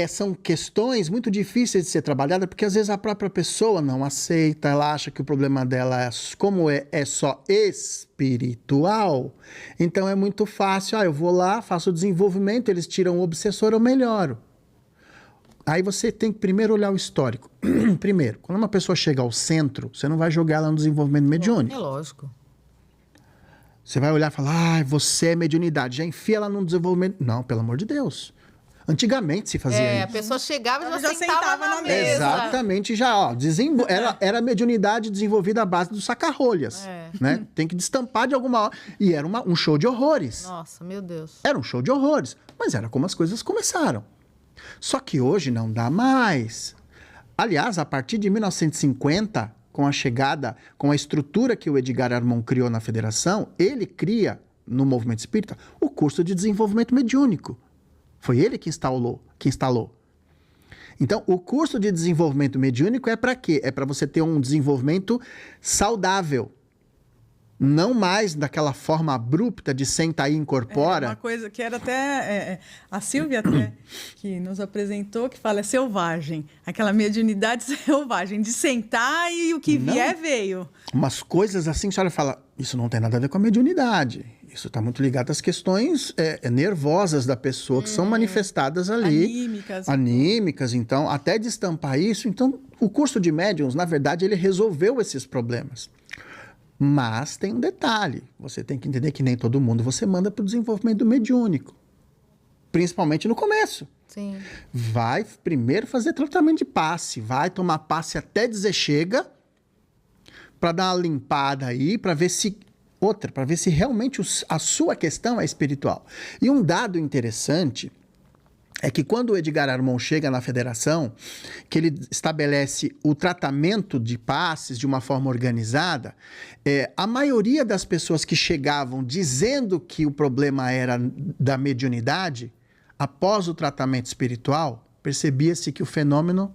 são questões muito difíceis de ser trabalhadas, porque às vezes a própria pessoa não aceita, ela acha que o problema dela como é só espiritual, então é muito fácil, eu vou lá, faço o desenvolvimento, eles tiram o obsessor, eu melhoro. Aí você tem que primeiro olhar o histórico. Primeiro, quando uma pessoa chega ao centro, você não vai jogar ela no desenvolvimento mediúnico. É lógico. Você vai olhar e falar, você é mediunidade, já enfia ela no desenvolvimento. Não, pelo amor de Deus. Antigamente se fazia isso. A pessoa chegava e já sentava na mesa. Exatamente, já, era mediunidade desenvolvida à base do saca-rolhas, né? Tem que destampar de alguma hora. E era um show de horrores. Nossa, meu Deus. Era um show de horrores, mas era como as coisas começaram. Só que hoje não dá mais. Aliás, a partir de 1950, com a chegada, com a estrutura que o Edgar Armond criou na federação, ele cria, no movimento espírita, o curso de desenvolvimento mediúnico. Foi ele que instalou. Então, o curso de desenvolvimento mediúnico é para quê? É para você ter um desenvolvimento saudável. Não mais daquela forma abrupta de senta e incorpora. Uma coisa que era até... a Silvia até, que nos apresentou, que fala, é selvagem. Aquela mediunidade selvagem, de sentar e o que vier, veio. Umas coisas assim, a senhora fala, isso não tem nada a ver com a mediunidade. Isso está muito ligado às questões nervosas da pessoa, que são manifestadas ali. Anímicas, então, até destampar isso. Então, o curso de médiuns, na verdade, ele resolveu esses problemas. Mas tem um detalhe, você tem que entender que nem todo mundo você manda para o desenvolvimento mediúnico. Principalmente no começo. Sim. Vai primeiro fazer tratamento de passe, vai tomar passe até dizer chega, para dar uma limpada aí, para ver se realmente a sua questão é espiritual. E um dado interessante é que quando o Edgar Armond chega na federação, que ele estabelece o tratamento de passes de uma forma organizada, a maioria das pessoas que chegavam dizendo que o problema era da mediunidade, após o tratamento espiritual, percebia-se que o fenômeno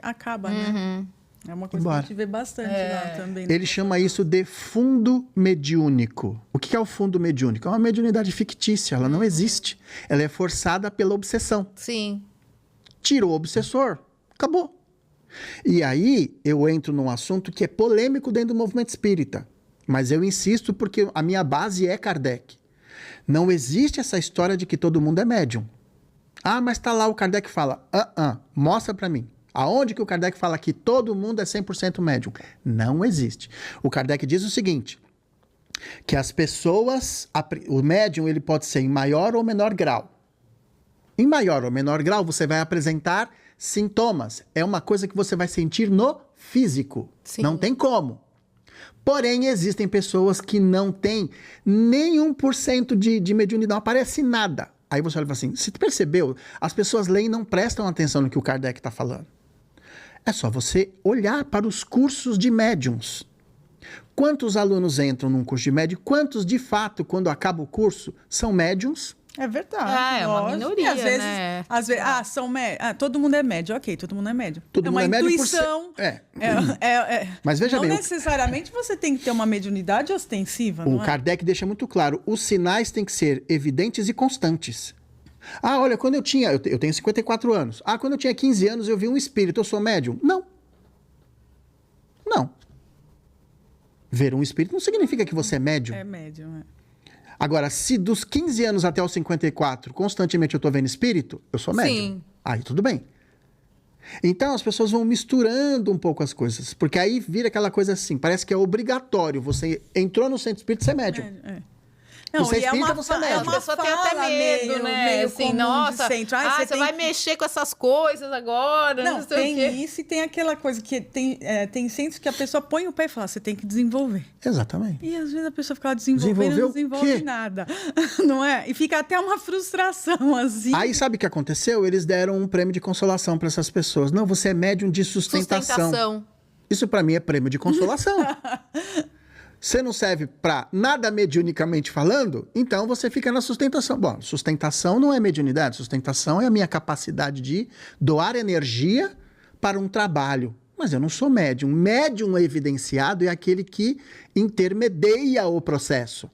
acaba, né? É uma coisa que a gente vê bastante lá também. Ele chama isso de fundo mediúnico. O que é o fundo mediúnico? É uma mediunidade fictícia, ela não existe. Ela é forçada pela obsessão. Sim. Tirou o obsessor, acabou. E aí eu entro num assunto que é polêmico dentro do movimento espírita. Mas eu insisto porque a minha base é Kardec. Não existe essa história de que todo mundo é médium. Ah, mas tá lá o Kardec fala, mostra pra mim. Aonde que o Kardec fala que todo mundo é 100% médium? Não existe. O Kardec diz o seguinte, que as pessoas, o médium ele pode ser em maior ou menor grau. Em maior ou menor grau, você vai apresentar sintomas. É uma coisa que você vai sentir no físico. Sim. Não tem como. Porém, existem pessoas que não têm nem 1% de mediunidade, não aparece nada. Aí você olha e fala assim, você percebeu? As pessoas leem e não prestam atenção no que o Kardec está falando. É só você olhar para os cursos de médiums. Quantos alunos entram num curso de médium? Quantos, de fato, quando acaba o curso, são médiums? É verdade. É uma minoria, e às vezes, né? São todo mundo é médio. Ok, todo mundo é médio. Todo mundo uma é médio intuição. Mas veja não bem, necessariamente você tem que ter uma mediunidade ostensiva, o Kardec deixa muito claro, os sinais têm que ser evidentes e constantes. Ah, olha, quando eu tenho 54 anos. Ah, quando eu tinha 15 anos eu vi um espírito, eu sou médium? Não. Não. Ver um espírito não significa que você é médium. É médium, Agora, se dos 15 anos até os 54, constantemente eu estou vendo espírito, eu sou médium. Sim. Aí tudo bem. Então as pessoas vão misturando um pouco as coisas. Porque aí vira aquela coisa assim, parece que é obrigatório. Você entrou no centro espírita, você é médium. Não, você é e espírita, você é médium. A pessoa tem até medo, né? Meio assim, nossa, você vai mexer com essas coisas agora, não sei tem o quê. Isso e tem aquela coisa que tem centros que a pessoa põe o pé e fala, você tem que desenvolver. Exatamente. E às vezes a pessoa fica lá desenvolvendo e não desenvolve nada. Não é? E fica até uma frustração, assim. Aí sabe o que aconteceu? Eles deram um prêmio de consolação para essas pessoas. Não, você é médium de sustentação. Isso para mim é prêmio de consolação. Você não serve para nada mediunicamente falando, então você fica na sustentação. Bom, sustentação não é mediunidade, sustentação é a minha capacidade de doar energia para um trabalho. Mas eu não sou médium. Médium evidenciado é aquele que intermedia o processo,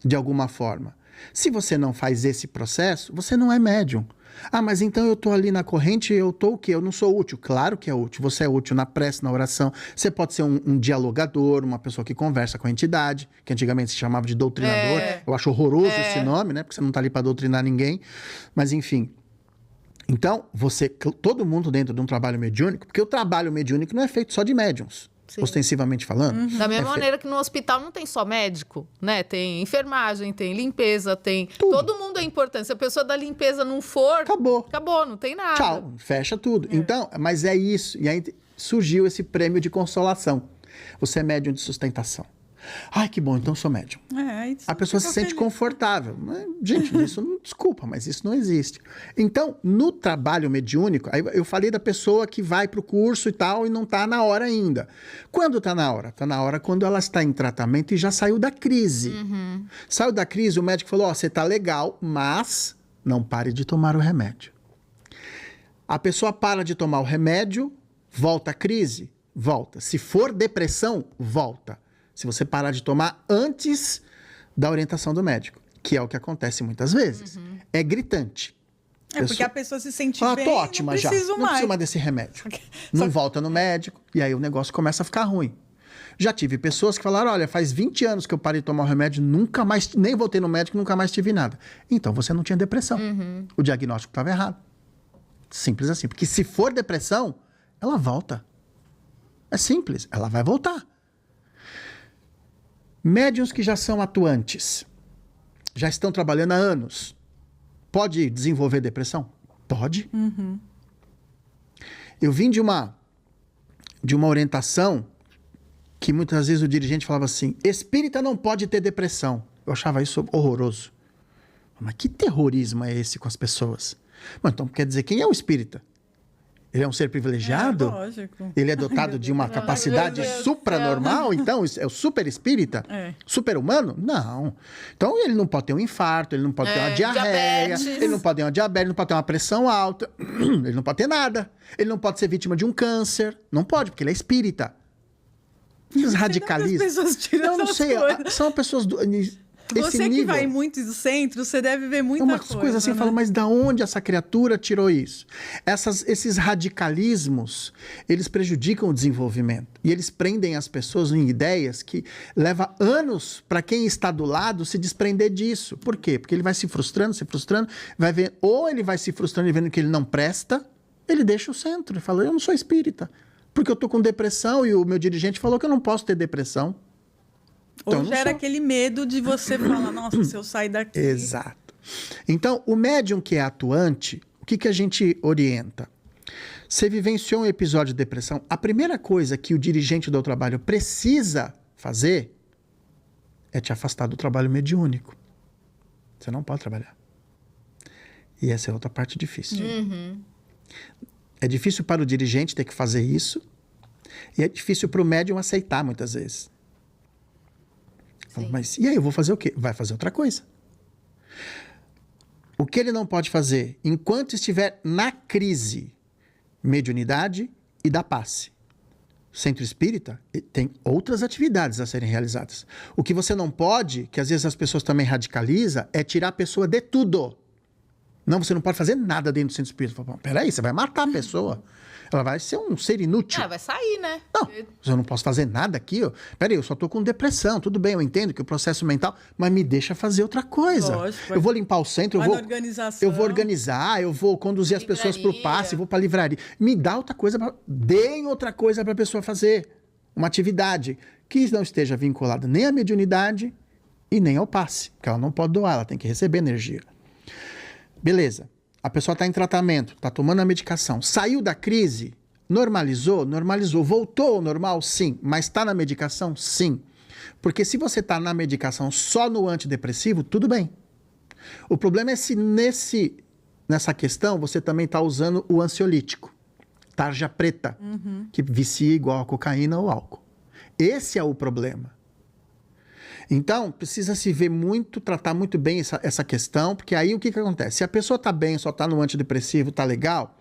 de alguma forma. Se você não faz esse processo, você não é médium. Ah, mas então eu estou ali na corrente e eu estou o quê? Eu não sou útil. Claro que é útil. Você é útil na prece, na oração. Você pode ser um dialogador, uma pessoa que conversa com a entidade, que antigamente se chamava de doutrinador. Eu acho horroroso esse nome, né? Porque você não está ali para doutrinar ninguém. Mas, enfim. Então, todo mundo dentro de um trabalho mediúnico, porque o trabalho mediúnico não é feito só de médiums. Sim. Ostensivamente falando. Da mesma maneira que no hospital não tem só médico, né? Tem enfermagem, tem limpeza, tem... Tudo. Todo mundo é importante. Se a pessoa da limpeza não for... Acabou, não tem nada. Tchau, fecha tudo. Então, mas é isso. E aí surgiu esse prêmio de consolação. Você é médium de sustentação. Ai, que bom, então eu sou médium. A pessoa se sente confortável. Gente, isso não, desculpa, mas isso não existe. Então, no trabalho mediúnico, aí eu falei da pessoa que vai para o curso e tal e não está na hora ainda. Quando está na hora? Está na hora quando ela está em tratamento e já saiu da crise. Saiu da crise, o médico falou, você está legal, mas não pare de tomar o remédio. A pessoa para de tomar o remédio, volta a crise? Volta. Se for depressão, volta. Se você parar de tomar antes da orientação do médico, que é o que acontece muitas vezes. É gritante. Porque a pessoa se sente bem, tô ótima não preciso já. Não preciso mais desse remédio. Não volta no médico, e aí o negócio começa a ficar ruim. Já tive pessoas que falaram, olha, faz 20 anos que eu parei de tomar o remédio, nunca mais, nem voltei no médico, nunca mais tive nada. Então você não tinha depressão. O diagnóstico estava errado. Simples assim. Porque se for depressão, ela volta. É simples, ela vai voltar. Médiuns que já são atuantes, já estão trabalhando há anos, pode desenvolver depressão? Pode. Eu vim de uma orientação que muitas vezes o dirigente falava assim, espírita não pode ter depressão. Eu achava isso horroroso. Mas que terrorismo é esse com as pessoas? Mas então quer dizer, quem é o espírita? Ele é um ser privilegiado? Lógico. Ele é dotado de uma capacidade supranormal? Então, é o super espírita? Super humano? Não. Então, ele não pode ter um infarto, ele não pode ter uma diarreia, diabetes. ele não pode ter uma diabetes, ele não pode ter uma pressão alta, ele não pode ter nada. Ele não pode ser vítima de um câncer. Não pode, porque ele é espírita. Os radicalistas. As pessoas tiram Eu não essas sei, coisas. são pessoas... Esse Você que nível. vai muito do centro, você deve ver muita Umas coisa. coisas assim, eu né? falo, mas da onde essa criatura tirou isso? Esses radicalismos, eles prejudicam o desenvolvimento. E eles prendem as pessoas em ideias que leva anos para quem está do lado se desprender disso. Por quê? Porque ele vai se frustrando, vai ver, ou ele vai se frustrando e vendo que ele não presta, ele deixa o centro e fala, eu não sou espírita, porque eu tô com depressão e o meu dirigente falou que eu não posso ter depressão. Então, Ou eu não gera sou. aquele medo de você falar, nossa, se eu sair daqui... Exato. Então, o médium que é atuante, o que a gente orienta? Você vivenciou um episódio de depressão, a primeira coisa que o dirigente do trabalho precisa fazer é te afastar do trabalho mediúnico. Você não pode trabalhar. E essa é outra parte difícil. É difícil para o dirigente ter que fazer isso e é difícil para o médium aceitar muitas vezes. Mas e aí, eu vou fazer o quê? Vai fazer outra coisa. O que ele não pode fazer enquanto estiver na crise, mediunidade e da passe. Centro espírita tem outras atividades a serem realizadas. O que você não pode, que às vezes as pessoas também radicalizam, é tirar a pessoa de tudo. Não, você não pode fazer nada dentro do centro espírita. Fala, peraí, você vai matar a pessoa. Ela vai ser um ser inútil. Vai sair, né? Não, eu não posso fazer nada aqui. Peraí, eu só tô com depressão. Tudo bem, eu entendo que o processo mental... Mas me deixa fazer outra coisa. Lógico, eu vou limpar o centro, vai na organização. eu vou organizar, eu vou conduzir as pessoas para o passe, vou para a livraria. Me dá outra coisa, deem outra coisa para a pessoa fazer. Uma atividade que não esteja vinculada nem à mediunidade e nem ao passe. Porque ela não pode doar, ela tem que receber energia. Beleza. A pessoa está em tratamento, está tomando a medicação, saiu da crise, normalizou, voltou ao normal, sim, mas está na medicação, sim. Porque se você está na medicação só no antidepressivo, tudo bem. O problema é se nessa questão você também está usando o ansiolítico, tarja preta, que vicia igual a cocaína ou álcool. Esse é o problema. Então, precisa se ver muito, tratar muito bem essa questão, porque aí o que acontece? Se a pessoa está bem, só está no antidepressivo, está legal,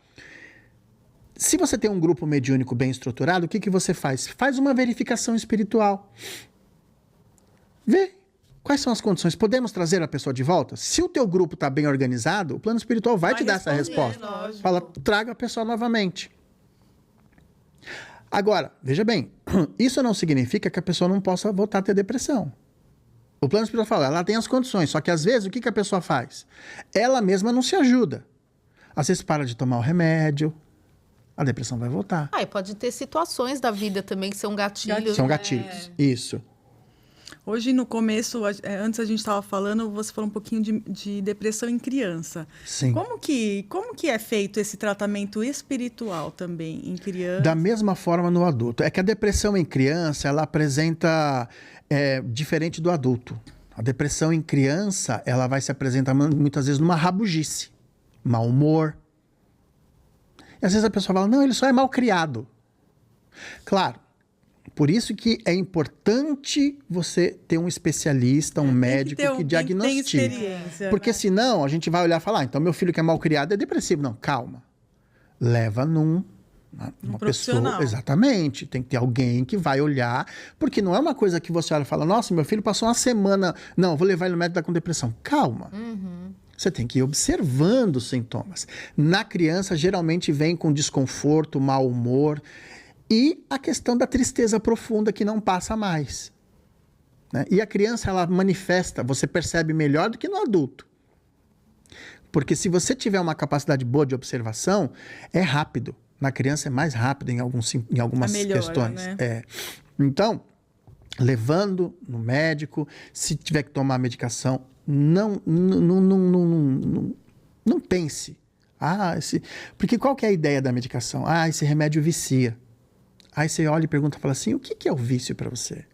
se você tem um grupo mediúnico bem estruturado, o que você faz? Faz uma verificação espiritual. Vê quais são as condições. Podemos trazer a pessoa de volta? Se o teu grupo está bem organizado, o plano espiritual vai te dar essa resposta. Lógico. Fala, traga a pessoa novamente. Agora, veja bem, isso não significa que a pessoa não possa voltar a ter depressão. O plano espiritual fala, ela tem as condições, só que às vezes o que a pessoa faz? Ela mesma não se ajuda. Às vezes para de tomar o remédio, a depressão vai voltar. E pode ter situações da vida também que são gatilhos. São né? gatilhos, isso. Hoje, no começo, antes a gente estava falando, você falou um pouquinho de depressão em criança. Sim. Como que é feito esse tratamento espiritual também em criança? Da mesma forma no adulto. É que a depressão em criança, ela apresenta diferente do adulto. A depressão em criança, ela vai se apresentar muitas vezes numa rabugice, mau humor. E às vezes a pessoa fala, não, ele só é mal criado. Claro, por isso que é importante você ter um especialista, um médico que diagnostique. Tem experiência, Porque né? senão a gente vai olhar e falar, então meu filho que é mal criado é depressivo. Não, calma. Leva numa profissional. pessoa. Exatamente. Tem que ter alguém que vai olhar, porque não é uma coisa que você olha e fala, nossa, meu filho passou uma semana. Não, vou levar ele no médico, tá com depressão. Calma. Você tem que ir observando os sintomas. Na criança, geralmente vem com desconforto, mau humor e a questão da tristeza profunda que não passa mais. Né? E a criança, ela manifesta, você percebe melhor do que no adulto. Porque se você tiver uma capacidade boa de observação, é rápido. Na criança é mais rápido em algumas melhora, questões. né? Então, levando no médico, se tiver que tomar medicação, não pense. Porque qual que é a ideia da medicação? Esse remédio vicia. Aí você olha e pergunta, fala assim, o que é o vício para você?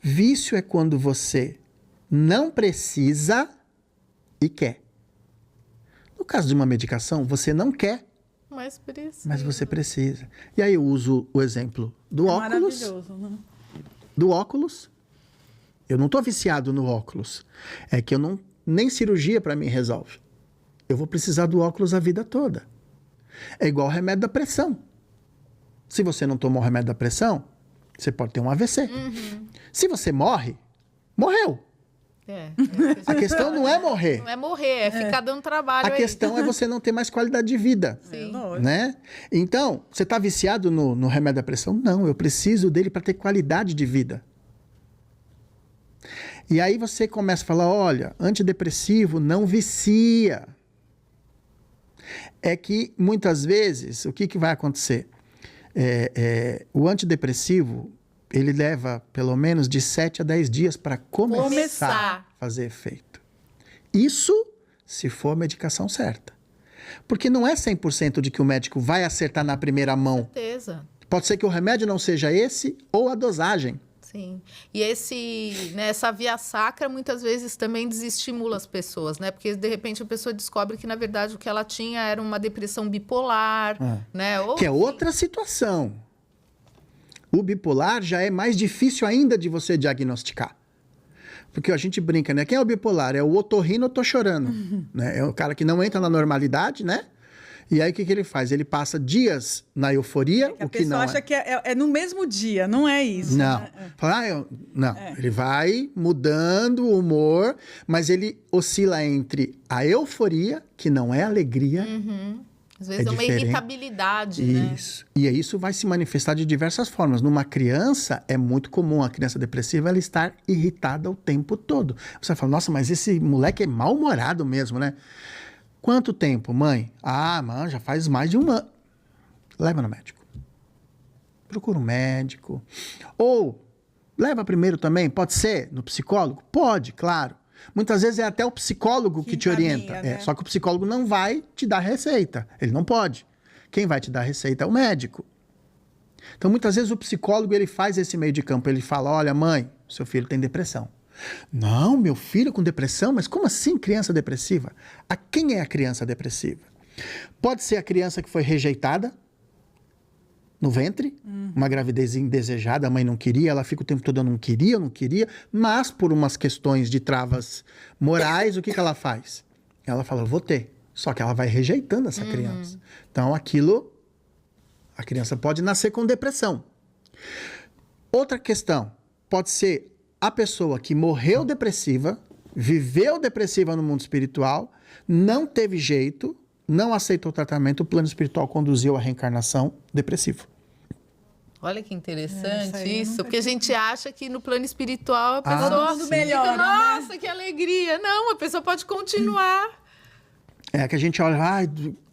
Vício é quando você não precisa e quer. No caso de uma medicação, você não quer, mas você precisa. E aí eu uso o exemplo do óculos. Maravilhoso, né? Do óculos. Eu não estou viciado no óculos. É que nem cirurgia para mim resolve. Eu vou precisar do óculos a vida toda. É igual o remédio da pressão. Se você não tomar o remédio da pressão, você pode ter um AVC. Se você morre, morreu. A questão não é morrer. Não é morrer, é ficar dando trabalho. A questão é você não ter mais qualidade de vida. Sim. Né? Então, você está viciado no remédio da pressão? Não, eu preciso dele para ter qualidade de vida. E aí você começa a falar, olha, antidepressivo não vicia. É que, muitas vezes, o que vai acontecer? O antidepressivo, ele leva pelo menos de 7 a 10 dias para começar a fazer efeito. Isso se for a medicação certa. Porque não é 100% de que o médico vai acertar na primeira mão. Com certeza. Pode ser que o remédio não seja esse ou a dosagem. Sim. E essa via sacra muitas vezes também desestimula as pessoas, né? Porque de repente a pessoa descobre que na verdade o que ela tinha era uma depressão bipolar, né? Ou, que é outra situação. O bipolar já é mais difícil ainda de você diagnosticar. Porque a gente brinca, né? Quem é o bipolar? É o eu tô rindo, eu tô chorando. Né? É o cara que não entra na normalidade, né? E aí o que ele faz? Ele passa dias na euforia, o que não a pessoa acha que é no mesmo dia, não é isso. Não. Né? Fala, não. Ele vai mudando o humor, mas ele oscila entre a euforia, que não é alegria. Às vezes é uma diferente. Irritabilidade, né? Isso. E isso vai se manifestar de diversas formas. Numa criança, é muito comum a criança depressiva ela estar irritada o tempo todo. Você fala, nossa, mas esse moleque é mal-humorado mesmo, né? Quanto tempo, mãe? Mãe, já faz mais de um ano. Leva no médico. Procura um médico. Ou, leva primeiro também, pode ser, no psicólogo? Pode, claro. Muitas vezes é até o psicólogo que te orienta. Né? Só que o psicólogo não vai te dar receita. Ele não pode. Quem vai te dar receita é o médico. Então, muitas vezes o psicólogo ele faz esse meio de campo. Ele fala, olha, mãe, seu filho tem depressão. Não, meu filho com depressão? Mas como assim criança depressiva? A quem é a criança depressiva? Pode ser a criança que foi rejeitada no ventre, uma gravidez indesejada, a mãe não queria, ela fica o tempo todo, eu não queria, mas por umas questões de travas morais, o que ela faz? Ela fala, eu vou ter. Só que ela vai rejeitando essa criança. Então, a criança pode nascer com depressão. Outra questão, pode ser a pessoa que morreu depressiva, viveu depressiva no mundo espiritual, não teve jeito, não aceitou o tratamento, o plano espiritual conduziu à reencarnação depressivo. Olha que interessante isso, porque a gente acha que no plano espiritual a pessoa todo mundo melhora, fica, nossa, que alegria. Não, a pessoa pode continuar. É que a gente olha,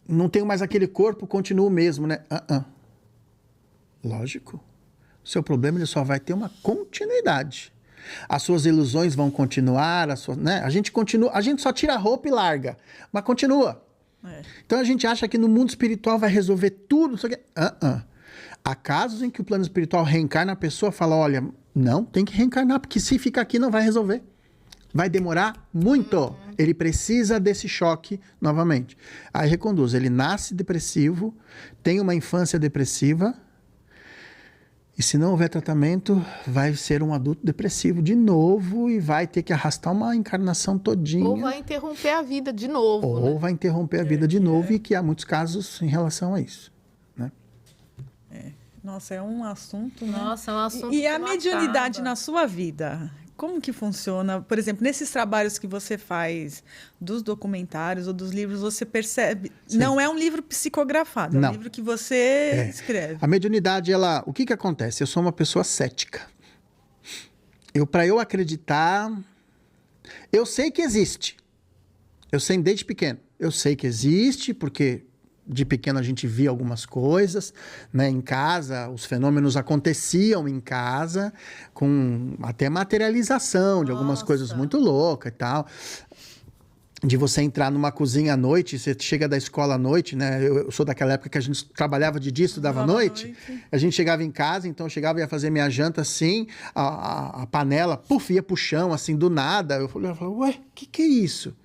não tenho mais aquele corpo, continuo mesmo, né? Lógico. O seu problema ele só vai ter uma continuidade. As suas ilusões vão continuar, né? A gente só tira a roupa e larga, mas continua. Então a gente acha que no mundo espiritual vai resolver tudo. Só que... Há casos em que o plano espiritual reencarna a pessoa e fala, olha, não, tem que reencarnar, porque se ficar aqui não vai resolver. Vai demorar muito. Ele precisa desse choque novamente. Aí reconduz. Ele nasce depressivo, tem uma infância depressiva, e se não houver tratamento, vai ser um adulto depressivo de novo e vai ter que arrastar uma encarnação todinha. Ou vai interromper a vida de novo. Ou vai interromper a vida de novo, e que há muitos casos em relação a isso. Né? Nossa, é um assunto, né? Nossa, é um assunto E a que mediunidade acaba. na sua vida? Como que funciona? Por exemplo, nesses trabalhos que você faz dos documentários ou dos livros, você percebe... Sim. Não é um livro psicografado, é um Não. livro que você escreve. A mediunidade, o que acontece? Eu sou uma pessoa cética. Para eu acreditar... Eu sei que existe. Eu sei desde pequeno. Eu sei que existe, porque de pequeno a gente via algumas coisas, né? Em casa, os fenômenos aconteciam em casa, com até materialização de algumas coisas muito loucas e tal. de você entrar numa cozinha à noite, você chega da escola à noite, né? Eu sou daquela época que a gente trabalhava de dia, estudava à noite. A gente chegava em casa, então eu chegava e ia fazer minha janta assim, a panela, puf, ia pro chão, assim, do nada. Eu falei, ué, que é isso?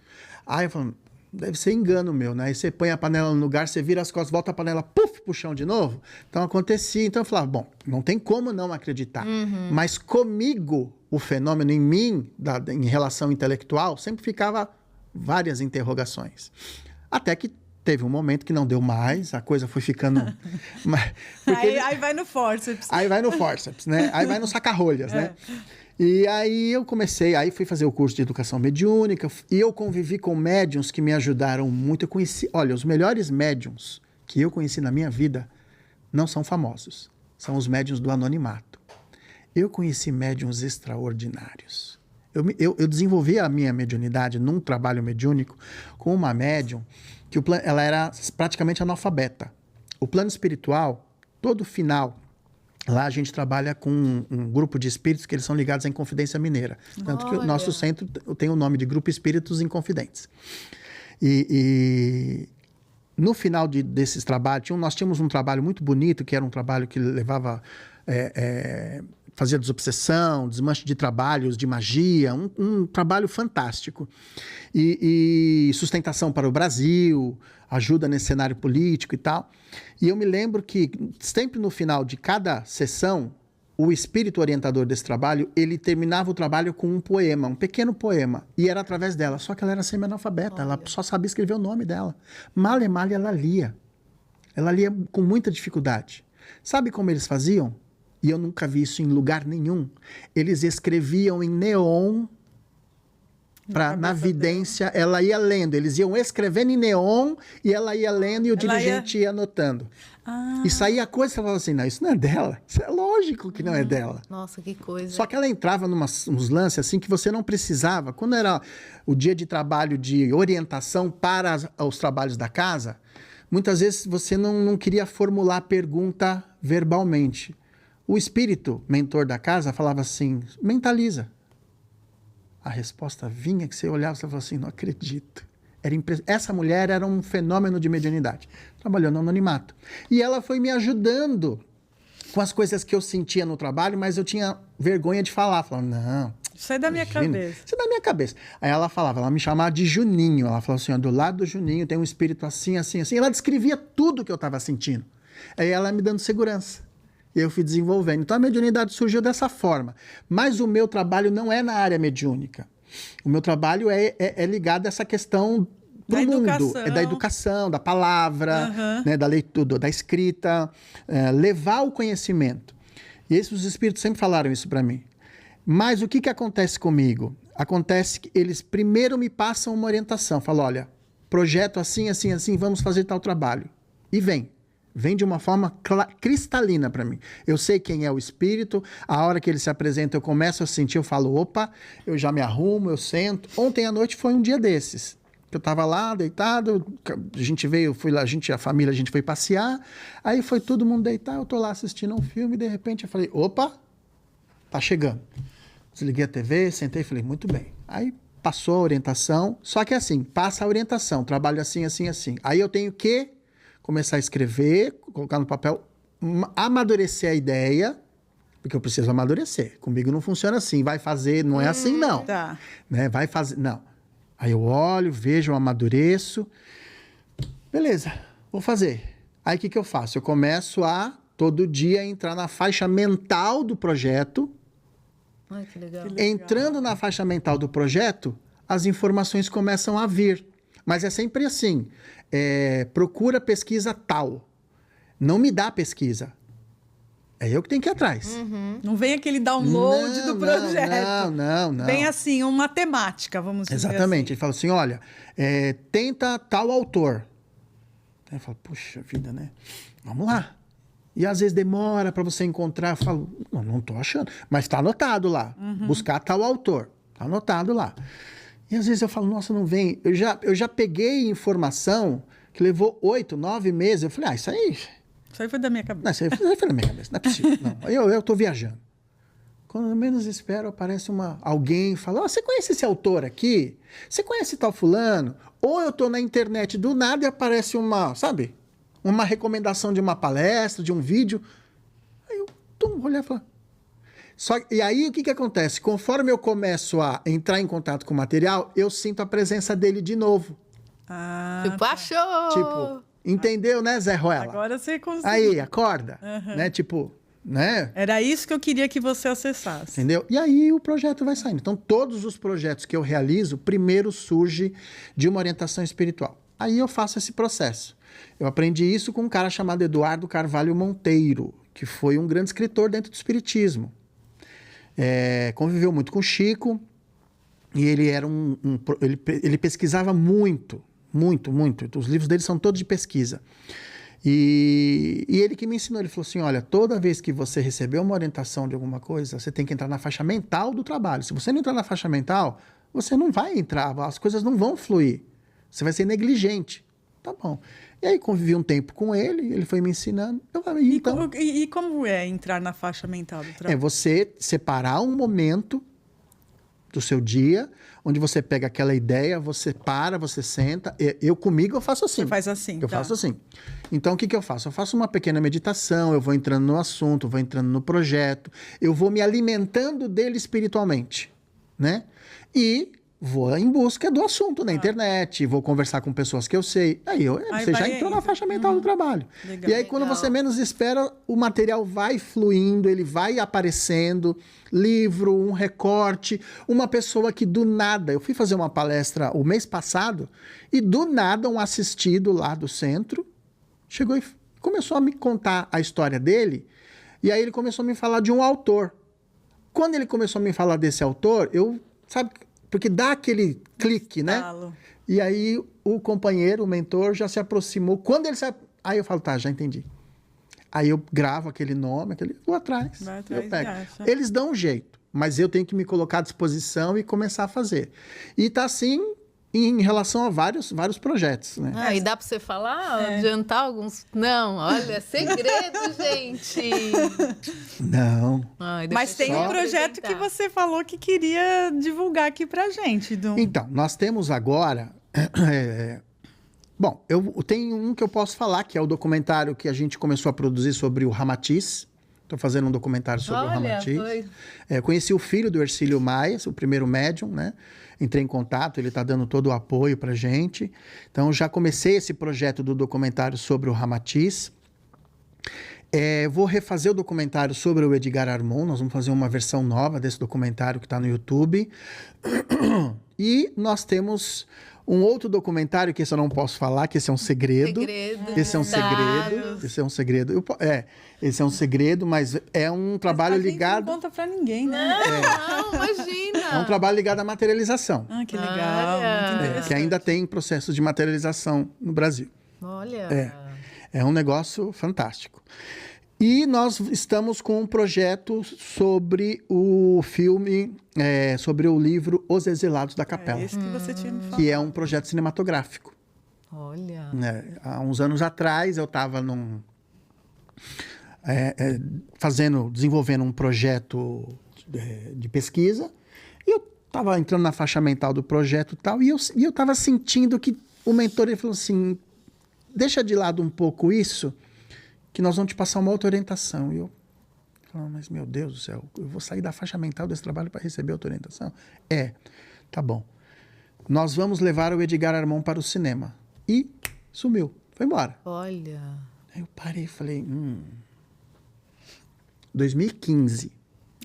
Aí eu falei, deve ser engano meu, né? Aí você põe a panela no lugar, você vira as costas, volta a panela, puf, pro chão de novo. Então acontecia. Então eu falava, bom, não tem como não acreditar. Mas comigo, o fenômeno em mim, em relação intelectual, sempre ficava várias interrogações. Até que teve um momento que não deu mais, a coisa foi ficando... aí vai no fórceps. Aí vai no fórceps, né? Aí vai no saca-rolhas, né? E aí eu aí fui fazer o curso de educação mediúnica, e eu convivi com médiuns que me ajudaram muito. Eu conheci, olha, os melhores médiuns que eu conheci na minha vida não são famosos, são os médiuns do anonimato. Eu conheci médiuns extraordinários. Eu desenvolvi a minha mediunidade num trabalho mediúnico com uma médium que ela era praticamente analfabeta. O plano espiritual, todo final, lá a gente trabalha com um grupo de espíritos que eles são ligados à Inconfidência Mineira. Tanto que o nosso centro tem o nome de Grupo Espíritos Inconfidentes. E no final desses trabalhos, nós tínhamos um trabalho muito bonito, que era um trabalho que levava... fazia desobsessão, desmanche de trabalhos, de magia, um trabalho fantástico. E sustentação para o Brasil, ajuda nesse cenário político e tal. E eu me lembro que sempre no final de cada sessão, o espírito orientador desse trabalho, ele terminava o trabalho com um poema, um pequeno poema, e era através dela. Só que ela era semi-analfabeta, ela só sabia escrever o nome dela. Male, male, ela lia. Ela lia com muita dificuldade. Sabe como eles faziam? E eu nunca vi isso em lugar nenhum. Eles escreviam em neon, na vidência, ela ia lendo. Eles iam escrevendo em neon e ela ia lendo e o dirigente ia anotando. E saía coisa, você falava assim, não, isso não é dela. Isso é lógico que não é dela. Nossa, que coisa. Só que ela entrava nos lances assim que você não precisava. Quando era o dia de trabalho de orientação para os trabalhos da casa, muitas vezes você não queria formular a pergunta verbalmente. O espírito mentor da casa falava assim, mentaliza. A resposta vinha que você olhava e falava assim, não acredito. Essa mulher era um fenômeno de mediunidade. Trabalhou no anonimato. E ela foi me ajudando com as coisas que eu sentia no trabalho, mas eu tinha vergonha de falar. Falava, não. Isso é da minha cabeça. Isso é da minha cabeça. Aí ela falava, ela me chamava de Juninho. Ela falava assim, ó, do lado do Juninho tem um espírito assim, assim, assim. Ela descrevia tudo que eu estava sentindo. Aí ela me dando segurança. E eu fui desenvolvendo. Então, a mediunidade surgiu dessa forma. Mas o meu trabalho não é na área mediúnica. O meu trabalho é ligado a essa questão do mundo. É da educação, da palavra, né, da leitura, da escrita. Levar o conhecimento. E esses espíritos sempre falaram isso para mim. Mas o que acontece comigo? Acontece que eles primeiro me passam uma orientação. Falam, olha, projeto assim, assim, assim, vamos fazer tal trabalho. E vem. Vem de uma forma cristalina para mim. Eu sei quem é o espírito, a hora que ele se apresenta eu começo a sentir, eu falo, opa, eu já me arrumo, eu sento. Ontem à noite foi um dia desses. Eu estava lá, deitado, a gente veio, a família, a gente foi passear, aí foi todo mundo deitar, eu tô lá assistindo um filme e de repente eu falei, opa, tá chegando. Desliguei a TV, sentei e falei, muito bem. Aí passou a orientação, só que assim, passa a orientação, trabalho assim, assim, assim. Aí eu tenho que começar a escrever, colocar no papel, amadurecer a ideia, porque eu preciso amadurecer. Comigo não funciona assim, vai fazer, não é assim não. Tá. Né? Vai fazer, não. Aí eu olho, vejo, eu amadureço. Beleza, vou fazer. Aí o que eu faço? Eu começo a, todo dia, entrar na faixa mental do projeto. Ai, que legal. Entrando na faixa mental do projeto, as informações começam a vir. Mas é sempre assim, procura pesquisa tal. Não me dá pesquisa. É eu que tenho que ir atrás. Não vem aquele download do projeto. Não. Vem assim, uma temática, vamos dizer Exatamente. assim. Ele fala assim, olha, tenta tal autor. Aí eu falo, puxa vida, né? Vamos lá. E às vezes demora para você encontrar. Eu falo, não tô achando. Mas está anotado lá. Buscar tal autor. Está anotado lá. E às vezes eu falo, nossa, não vem. Eu já peguei informação que levou 8, 9 meses. Eu falei, isso aí... Isso aí foi da minha cabeça. Não, isso aí foi da minha cabeça. Não é possível. Não, eu tô viajando. Quando eu menos espero, aparece alguém e fala, você conhece esse autor aqui? Você conhece tal fulano? Ou eu tô na internet do nada e aparece uma recomendação de uma palestra, de um vídeo. Aí eu vou olhar e falar... E aí, o que acontece? Conforme eu começo a entrar em contato com o material, eu sinto a presença dele de novo. Tipo, achou! Tipo, entendeu, né, Zé Ruela? Agora você conseguiu. Aí, acorda. Né? Tipo, né? Era isso que eu queria que você acessasse. Entendeu? E aí o projeto vai saindo. Então, todos os projetos que eu realizo, primeiro surge de uma orientação espiritual. Aí eu faço esse processo. Eu aprendi isso com um cara chamado Eduardo Carvalho Monteiro, que foi um grande escritor dentro do espiritismo. Conviveu muito com o Chico, e ele era ele pesquisava muito. Os livros dele são todos de pesquisa. E ele que me ensinou, ele falou assim, olha, toda vez que você receber uma orientação de alguma coisa, você tem que entrar na faixa mental do trabalho. Se você não entrar na faixa mental, você não vai entrar, as coisas não vão fluir. Você vai ser negligente. Tá bom. E aí convivi um tempo com ele foi me ensinando. E como é entrar na faixa mental do trabalho? É você separar um momento do seu dia, onde você pega aquela ideia, você para, você senta. Comigo eu faço assim. Você faz assim, Eu faço assim. Então, o que eu faço? Eu faço uma pequena meditação, eu vou entrando no assunto, vou entrando no projeto, eu vou me alimentando dele espiritualmente, né? E vou em busca do assunto na internet, vou conversar com pessoas que eu sei. Você já entrou na faixa mental do trabalho. Legal. E aí, quando você menos espera, o material vai fluindo, ele vai aparecendo. Livro, um recorte, uma pessoa que do nada... Eu fui fazer uma palestra o mês passado e do nada um assistido lá do centro chegou e começou a me contar a história dele. E aí ele começou a me falar de um autor. Quando ele começou a me falar desse autor, sabe... Porque dá aquele clique, né? E aí o companheiro, o mentor, já se aproximou. Quando ele aí eu falo, tá, já entendi. Aí eu gravo aquele nome, vou atrás. Eu pego. Eles dão um jeito, mas eu tenho que me colocar à disposição e começar a fazer. E tá assim em relação a vários projetos, né? E dá para você falar, adiantar alguns? Não, olha, segredo, gente! Não. Mas tem um projeto que você falou que queria divulgar aqui pra gente. Então, nós temos agora... Bom, eu tenho um que eu posso falar, que é o documentário que a gente começou a produzir sobre o Ramatiz. Estou fazendo um documentário sobre o Ramatiz. Conheci o filho do Hercílio Maia, o primeiro médium, né? Entrei em contato, ele está dando todo o apoio para a gente. Então, já comecei esse projeto do documentário sobre o Ramatiz. Vou refazer o documentário sobre o Edgar Armon. Nós vamos fazer uma versão nova desse documentário que está no YouTube. E nós temos um outro documentário que esse eu não posso falar, que esse é um segredo. Esse é um segredo. Esse é um segredo. Esse é um segredo, mas é um trabalho ligado... Não conta pra ninguém, né? Não, imagina. É um trabalho ligado à materialização. Que legal. Muito interessante. Que ainda tem processo de materialização no Brasil. Olha. É um negócio fantástico. E nós estamos com um projeto sobre o filme, sobre o livro Os Exilados da Capela. Esse que você tinha me falado. Que é um projeto cinematográfico. Olha. Há uns anos atrás eu estava desenvolvendo um projeto de pesquisa e eu estava entrando na faixa mental do projeto e tal, e eu estava sentindo que o mentor ele falou assim, deixa de lado um pouco isso, que nós vamos te passar uma outra orientação. E eu falei, mas meu Deus do céu, eu vou sair da faixa mental desse trabalho para receber outra orientação? Tá bom. Nós vamos levar o Edgar Armon para o cinema. E sumiu, foi embora. Olha. Aí eu parei e falei, 2015.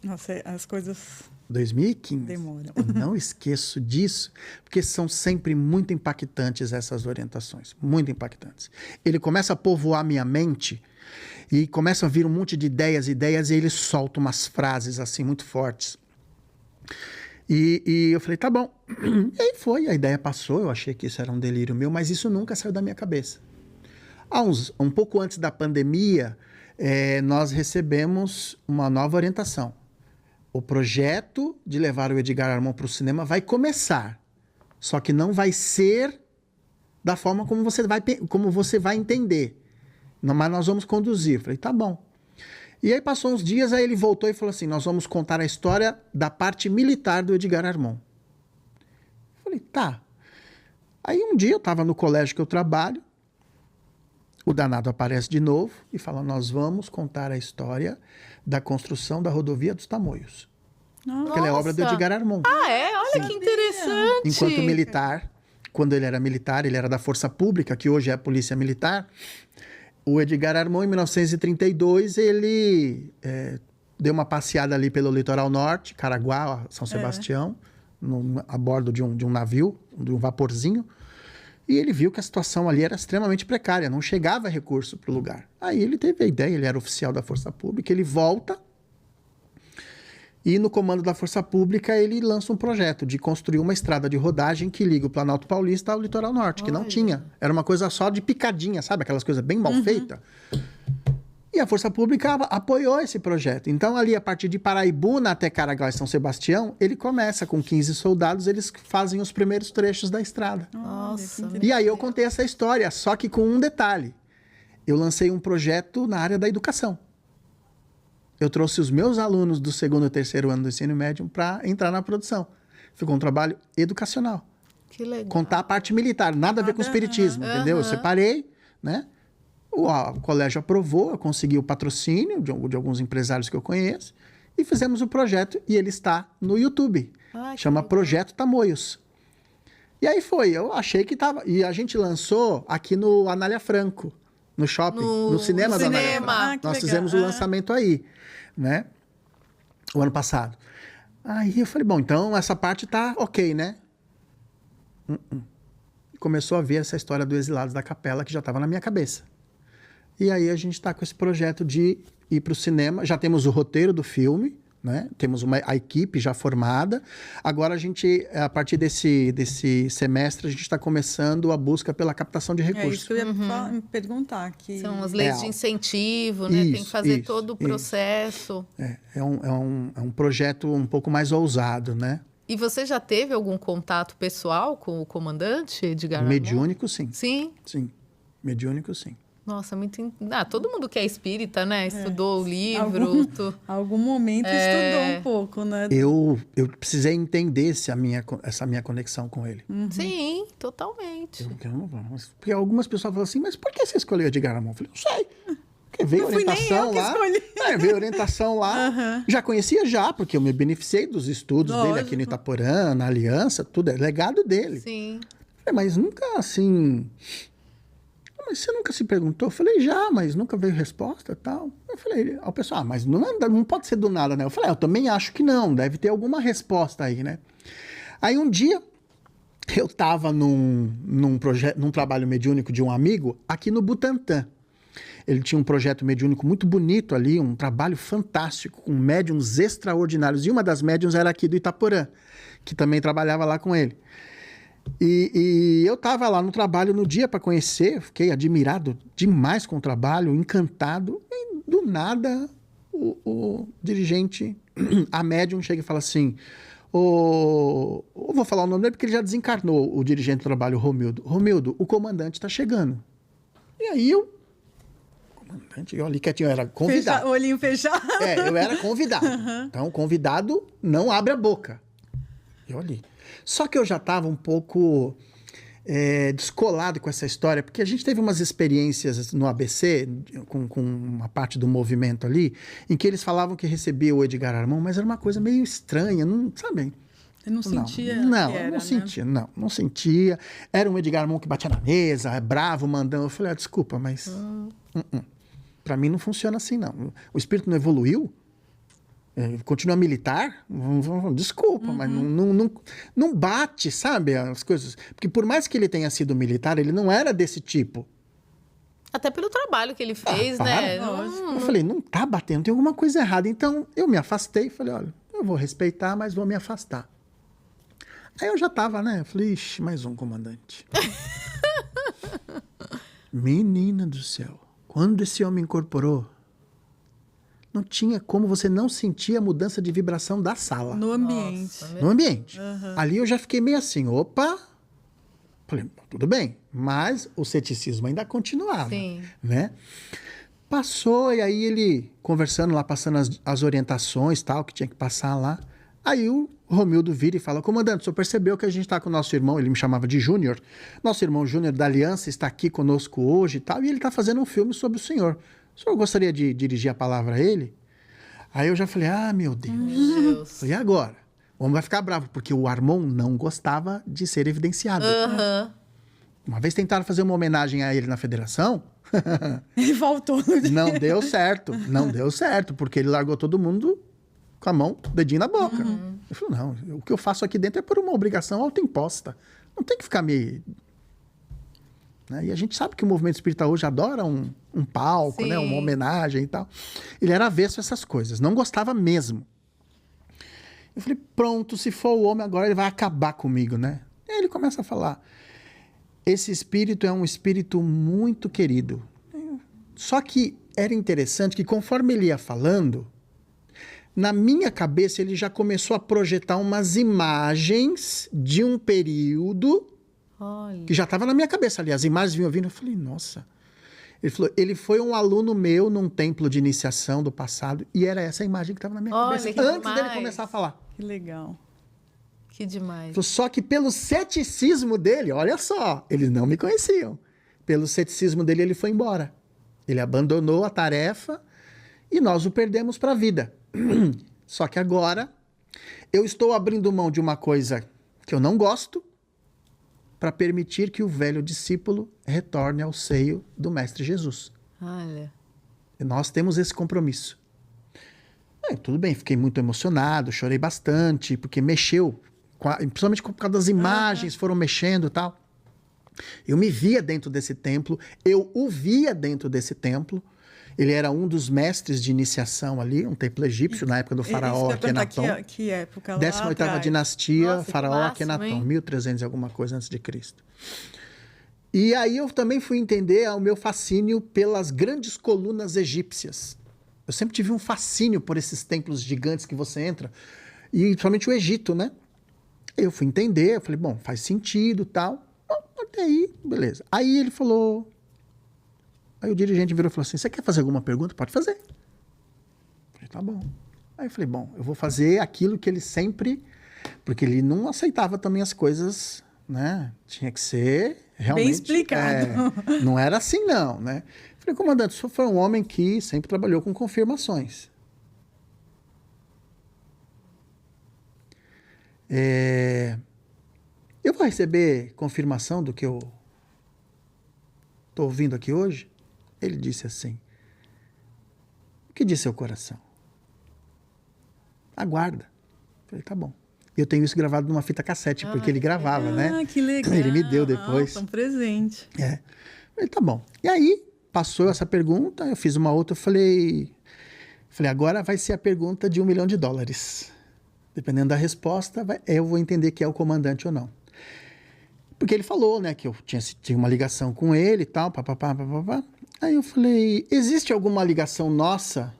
Nossa, as coisas 2015. demoram. Eu não esqueço disso, porque são sempre muito impactantes essas orientações, muito impactantes. Ele começa a povoar minha mente e começa a vir um monte de ideias, e ele solta umas frases assim muito fortes. E eu falei, tá bom. E aí foi, a ideia passou, eu achei que isso era um delírio meu, mas isso nunca saiu da minha cabeça. Um pouco antes da pandemia, nós recebemos uma nova orientação. O projeto de levar o Edgar Armon para o cinema vai começar, só que não vai ser da forma como você vai entender. Mas nós vamos conduzir. Falei, tá bom. E aí passou uns dias, aí ele voltou e falou assim, nós vamos contar a história da parte militar do Edgar Armond. Eu falei, tá. Aí um dia eu estava no colégio que eu trabalho, o danado aparece de novo e fala, nós vamos contar a história da construção da rodovia dos Tamoios. Nossa. Que ela é obra do Edgar Armond. Ah, é? Olha que interessante. Enquanto militar, quando ele era militar, ele era da Força Pública, que hoje é a Polícia Militar. O Edgar Armond, em 1932, ele deu uma passeada ali pelo litoral norte, Caraguá, São Sebastião, a bordo de um navio, de um vaporzinho. E ele viu que a situação ali era extremamente precária, não chegava recurso para o lugar. Aí ele teve a ideia, ele era oficial da Força Pública, ele volta e no comando da Força Pública ele lança um projeto de construir uma estrada de rodagem que liga o Planalto Paulista ao litoral norte, que não tinha. Era uma coisa só de picadinha, sabe? Aquelas coisas bem mal feitas. E a Força Pública apoiou esse projeto. Então, ali, a partir de Paraibuna até Caraguá e São Sebastião, ele começa com 15 soldados, eles fazem os primeiros trechos da estrada. Nossa. E aí eu contei essa história, só que com um detalhe. Eu lancei um projeto na área da educação. Eu trouxe os meus alunos do 2º e 3º ano do ensino médio para entrar na produção. Ficou um trabalho educacional. Que legal. Contar a parte militar, nada a ver com espiritismo, entendeu? Eu separei, né? O colégio aprovou, eu consegui o patrocínio de alguns empresários que eu conheço e fizemos o projeto e ele está no YouTube. Chama Projeto Tamoios. E aí eu achei que estava... E a gente lançou aqui no Anália Franco, no shopping, no cinema do Anália Franco. Nós fizemos o lançamento aí, né? O ano passado. Aí eu falei, bom, então essa parte tá ok, né? Começou a ver essa história do Exilados da Capela que já estava na minha cabeça. E aí a gente está com esse projeto de ir para o cinema. Já temos o roteiro do filme, né? Temos a equipe já formada. Agora a partir desse semestre, a gente está começando a busca pela captação de recursos. É isso que eu ia me perguntar. São as leis de incentivo, né? Tem que fazer todo o processo. É um projeto um pouco mais ousado, né? E você já teve algum contato pessoal com o comandante Edgar Armond? Mediúnico, sim. Sim? Sim, mediúnico, sim. Nossa, muito... todo mundo que é espírita, né? Estudou o livro. Algum momento estudou um pouco, né? Eu precisei entender essa minha conexão com ele. Sim, totalmente. Porque algumas pessoas falam assim, mas por que você escolheu Edgar Armond? Eu falei, não sei. Porque veio orientação lá. Veio orientação lá. Já conhecia porque eu me beneficiei dos estudos dele aqui no Itaporã, na Aliança, tudo é legado dele. Sim. Mas nunca assim... Mas você nunca se perguntou? Eu falei, já, mas nunca veio resposta e tal. Eu falei, ao pessoal, mas não pode ser do nada, né? Eu falei, eu também acho que não, deve ter alguma resposta aí, né? Aí um dia, eu estava num trabalho mediúnico de um amigo aqui no Butantã. Ele tinha um projeto mediúnico muito bonito ali, um trabalho fantástico, com médiuns extraordinários. E uma das médiuns era aqui do Itaporã, que também trabalhava lá com ele. E eu estava lá no trabalho no dia para conhecer, fiquei admirado demais com o trabalho, encantado. E do nada, o dirigente, a médium, chega e fala assim... eu vou falar o nome dele porque ele já desencarnou, o dirigente do trabalho, Romildo. Romildo, o comandante está chegando. E aí eu ali quietinho, eu era convidado. Olhinho fechado. Eu era convidado. Então, o convidado não abre a boca. Eu ali. Só que eu já estava um pouco descolado com essa história, porque a gente teve umas experiências no ABC, com uma parte do movimento ali, em que eles falavam que recebia o Edgar Armond, mas era uma coisa meio estranha, não sabe? Você não sentia? Não sentia. Era um Edgar Armond que batia na mesa, bravo, mandando. Eu falei, desculpa, mas para mim não funciona assim, não. O espírito não evoluiu? Continua militar? Desculpa, mas não bate, sabe, as coisas. Porque por mais que ele tenha sido militar, ele não era desse tipo. Até pelo trabalho que ele fez, né? Eu falei, não tá batendo, tem alguma coisa errada. Então, eu me afastei, falei, olha, eu vou respeitar, mas vou me afastar. Aí eu já tava, né? Eu falei, ixi, mais um comandante. Menina do céu, quando esse homem incorporou, não tinha como você não sentir a mudança de vibração da sala. No ambiente. No ambiente. Ali eu já fiquei meio assim, opa. Falei, tudo bem. Mas o ceticismo ainda continuava. Sim. Né? Passou, e aí ele conversando lá, passando as orientações, tal, que tinha que passar lá. Aí o Romildo vira e fala: comandante, o senhor percebeu que a gente está com o nosso irmão, ele me chamava de Júnior, nosso irmão Júnior da Aliança está aqui conosco hoje e tal, e ele está fazendo um filme sobre o senhor. O senhor gostaria de dirigir a palavra a ele? Aí eu já falei: ah, meu Deus. Meu Deus. Falei: e agora? O homem vai ficar bravo, porque o Armon não gostava de ser evidenciado. Aham. Uma vez tentaram fazer uma homenagem a ele na federação, Ele voltou. não deu certo. Não deu certo, porque ele largou todo mundo com a mão, dedinho na boca. Ele falou: não, o que eu faço aqui dentro é por uma obrigação autoimposta. Não tem que ficar me... Né? E a gente sabe que o movimento espírita hoje adora um palco, né? Uma homenagem e tal. Ele era avesso a essas coisas, não gostava mesmo. Eu falei: pronto, se for o homem agora, ele vai acabar comigo, né? E aí ele começa a falar: esse espírito é um espírito muito querido. Só que era interessante que conforme ele ia falando, na minha cabeça ele já começou a projetar umas imagens de um período Olha. que já estava na minha cabeça ali. As imagens vinham vindo, eu falei: nossa. Ele falou: ele foi um aluno meu num templo de iniciação do passado, e era essa imagem que estava na minha Olha, cabeça que antes demais. dele começar a falar. Que legal. Que demais. Ele falou: só que pelo ceticismo dele, olha só, eles não me conheciam. Pelo ceticismo dele, ele foi embora. Ele abandonou a tarefa e nós o perdemos para a vida. Só que agora eu estou abrindo mão de uma coisa que eu não gosto para permitir que o velho discípulo retorne ao seio do Mestre Jesus. Olha. E nós temos esse compromisso. Tudo bem, fiquei muito emocionado, chorei bastante, porque mexeu, principalmente por causa das imagens, foram mexendo e tal. Eu me via dentro desse templo, eu o via dentro desse templo. Ele era um dos mestres de iniciação ali, um templo egípcio, na época do faraó Akenaton. Que época lá 18ª atrás. dinastia, Nossa, que faraó máximo, Akenaton, hein? 1300 e alguma coisa antes de Cristo. E aí eu também fui entender o meu fascínio pelas grandes colunas egípcias. Eu sempre tive um fascínio por esses templos gigantes que você entra, e principalmente o Egito, né? Eu fui entender, eu falei: bom, faz sentido e tal. Bom, até aí, beleza. Aí ele falou... Aí o dirigente virou e falou assim: você quer fazer alguma pergunta? Pode fazer. Eu falei: tá bom. Aí eu falei: bom, eu vou fazer aquilo que ele sempre... Porque ele não aceitava também as coisas, né? Tinha que ser realmente... Bem explicado. Não era assim não, né? Eu falei: comandante, o senhor foi um homem que sempre trabalhou com confirmações. Eu vou receber confirmação do que eu estou ouvindo aqui hoje? Ele disse assim: o que diz seu coração? Aguarda. Eu falei: tá bom. Eu tenho isso gravado numa fita cassete, porque ele gravava, né? Ah, que legal. Ele me deu depois. Um presente. É. Eu falei: tá bom. E aí, passou essa pergunta, eu fiz uma outra, eu falei, agora vai ser a pergunta de $1 milhão. Dependendo da resposta, eu vou entender que é o comandante ou não. Porque ele falou, né, que eu tinha uma ligação com ele e tal, papapá. Aí eu falei: existe alguma ligação nossa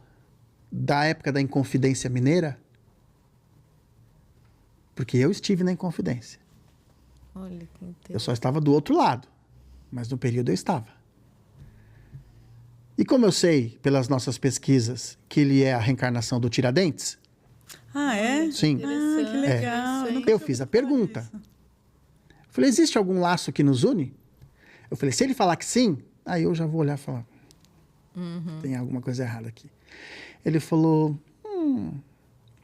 da época da Inconfidência Mineira? Porque eu estive na Inconfidência. Olha que Eu interessante. só estava do outro lado, mas no período eu estava. E como eu sei, pelas nossas pesquisas, que ele é a reencarnação do Tiradentes, Ah, é? sim, Ah, que legal. É. Nunca eu tinha fiz a ouvido falar pergunta. disso. Eu falei: existe algum laço que nos une? Eu falei: se ele falar que sim, aí eu já vou olhar e falar: tem alguma coisa errada aqui. Ele falou: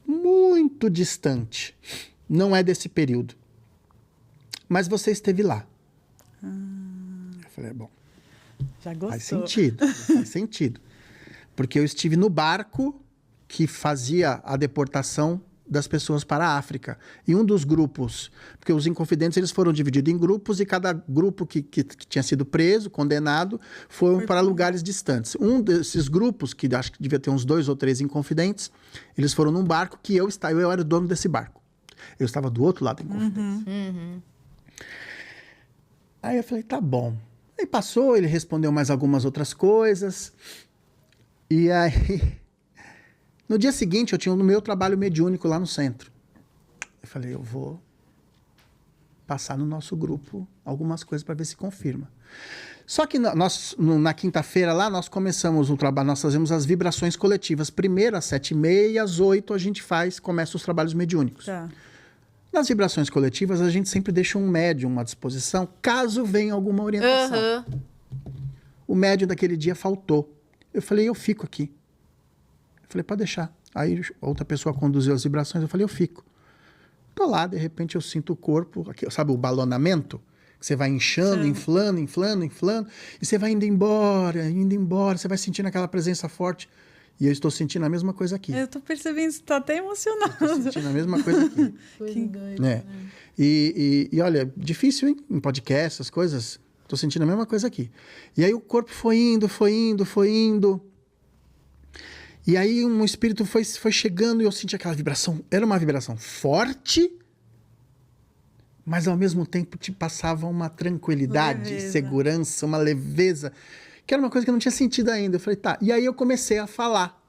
muito distante. Não é desse período. Mas você esteve lá. Eu falei: bom, Já gostou. faz sentido, faz sentido. Porque eu estive no barco que fazia a deportação das pessoas para a África. E um dos grupos, porque os Inconfidentes eles foram divididos em grupos, e cada grupo que tinha sido preso, condenado, foram para lugares distantes. Um desses grupos, que acho que devia ter uns 2 ou 3 Inconfidentes, eles foram num barco que eu era o dono desse barco. Eu estava do outro lado da Inconfidência. Aí eu falei: tá bom. Aí passou, ele respondeu mais algumas outras coisas. E aí, no dia seguinte, eu tinha o meu trabalho mediúnico lá no centro. Eu falei: eu vou passar no nosso grupo algumas coisas para ver se confirma. Só que na quinta-feira lá, nós começamos o trabalho, nós fazemos as vibrações coletivas. Primeiro, às 7h30 e às 8h a gente começa os trabalhos mediúnicos. Tá. Nas vibrações coletivas, a gente sempre deixa um médium à disposição, caso venha alguma orientação. O médium daquele dia faltou. Eu falei, eu fico aqui. Eu falei, pode deixar. Aí outra pessoa conduziu as vibrações, eu falei, eu fico. Tô lá, de repente eu sinto o corpo, aqui, sabe o balonamento? Que você vai inchando, inflando, e você vai indo embora, você vai sentindo aquela presença forte. E eu estou sentindo a mesma coisa aqui. Eu tô percebendo, você tá até emocionado. Estou sentindo a mesma coisa aqui. Que doido, né? E olha, difícil, hein? Em podcast, essas coisas. Estou sentindo a mesma coisa aqui. E aí o corpo foi indo. E aí um espírito foi chegando e eu senti aquela vibração. Era uma vibração forte, mas ao mesmo tempo te passava uma tranquilidade, segurança, uma leveza, que era uma coisa que eu não tinha sentido ainda. Eu falei, tá. E aí eu comecei a falar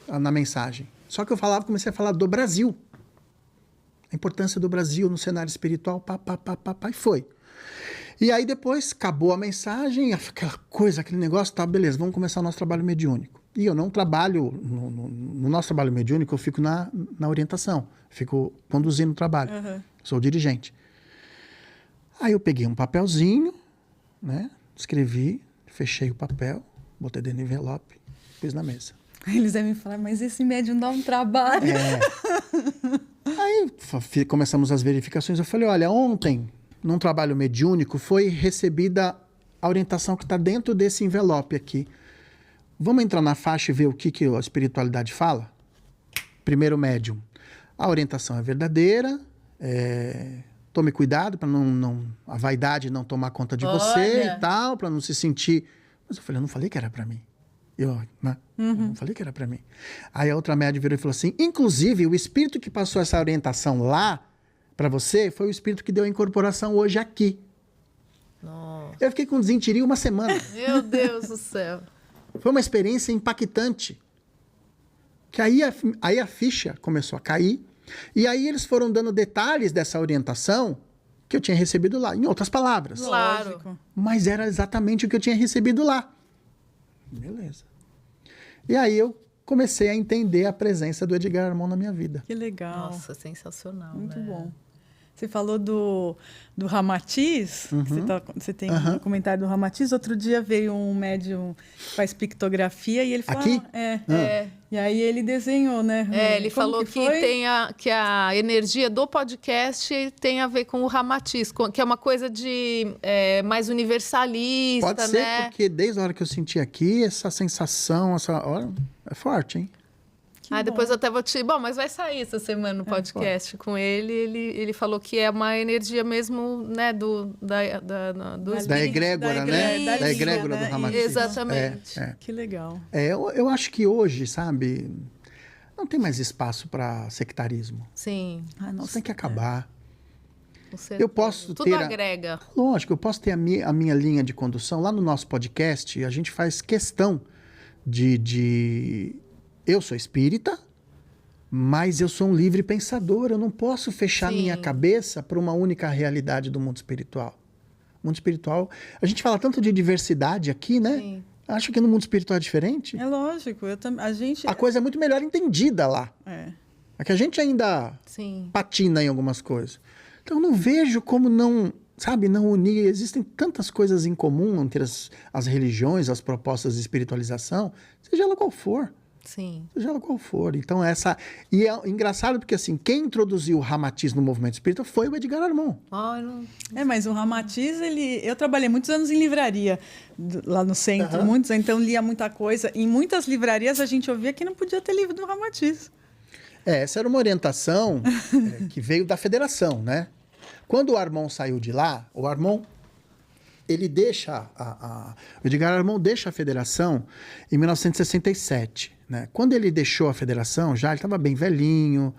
na mensagem. Só que eu comecei a falar do Brasil. A importância do Brasil no cenário espiritual, e foi. E aí depois acabou a mensagem, aquela coisa, aquele negócio, tá, beleza, vamos começar o nosso trabalho mediúnico. E eu não trabalho, no nosso trabalho mediúnico, eu fico na orientação, fico conduzindo o trabalho, sou o dirigente. Aí eu peguei um papelzinho, né, escrevi, fechei o papel, botei dentro do envelope, pus na mesa. Eles devem falar, mas esse médium dá um trabalho. Aí começamos as verificações, eu falei, olha, ontem, num trabalho mediúnico, foi recebida a orientação que está dentro desse envelope aqui. Vamos entrar na faixa e ver o que a espiritualidade fala? Primeiro médium. A orientação é verdadeira, tome cuidado para a vaidade não tomar conta de você e tal, para não se sentir... Mas eu falei, eu não falei que era para mim. Eu não falei que era para mim. Aí a outra médium virou e falou assim, inclusive, o espírito que passou essa orientação lá para você foi o espírito que deu a incorporação hoje aqui. Nossa. Eu fiquei com desinteria uma semana. Meu Deus do céu. Foi uma experiência impactante. Que aí a ficha começou a cair. E aí eles foram dando detalhes dessa orientação que eu tinha recebido lá. Em outras palavras. Claro. Lógico. Mas era exatamente o que eu tinha recebido lá. Beleza. E aí eu comecei a entender a presença do Edgar Armond na minha vida. Que legal. Nossa, sensacional. Muito né? bom. Você falou do Ramatiz, que você tem um comentário do Ramatiz. Outro dia veio um médium que faz pictografia e ele falou... Aqui? E aí ele desenhou, né? Ele falou que a energia do podcast tem a ver com o Ramatiz, que é uma coisa de mais universalista, Pode ser, né? porque desde a hora que eu senti aqui, essa sensação, olha, é forte, hein? Depois eu até vou Bom, mas vai sair essa semana no podcast com ele. Ele falou que é uma energia mesmo, né, Da egrégora, né? Da egrégora do Ramatiz. Exatamente. Que legal. Eu acho que hoje, sabe, não tem mais espaço para sectarismo. Sim. Isso tem que acabar. Com certeza. Eu posso Tudo agrega. Lógico, eu posso ter a minha linha de condução. Lá no nosso podcast, a gente faz questão de eu sou espírita, mas eu sou um livre pensador. Eu não posso fechar minha cabeça para uma única realidade do mundo espiritual. O mundo espiritual... A gente fala tanto de diversidade aqui, né? Sim. Acho que no mundo espiritual é diferente. É lógico. A coisa é muito melhor entendida lá. É que a gente ainda patina em algumas coisas. Então, eu não vejo como não unir. Existem tantas coisas em comum entre as religiões, as propostas de espiritualização, seja ela qual for. Sim. Seja ela qual for. Então, E é engraçado porque, assim, quem introduziu o Ramatiz no movimento espírita foi o Edgar Armond. Mas o Ramatiz, eu trabalhei muitos anos em livraria, lá no centro, então lia muita coisa. Em muitas livrarias a gente ouvia que não podia ter livro do Ramatiz. Essa era uma orientação que veio da federação, né? Quando o Armond saiu de lá, o Armond... Ele deixa, o Edgar Armond deixa a federação em 1967. Né? Quando ele deixou a federação, ele estava bem velhinho,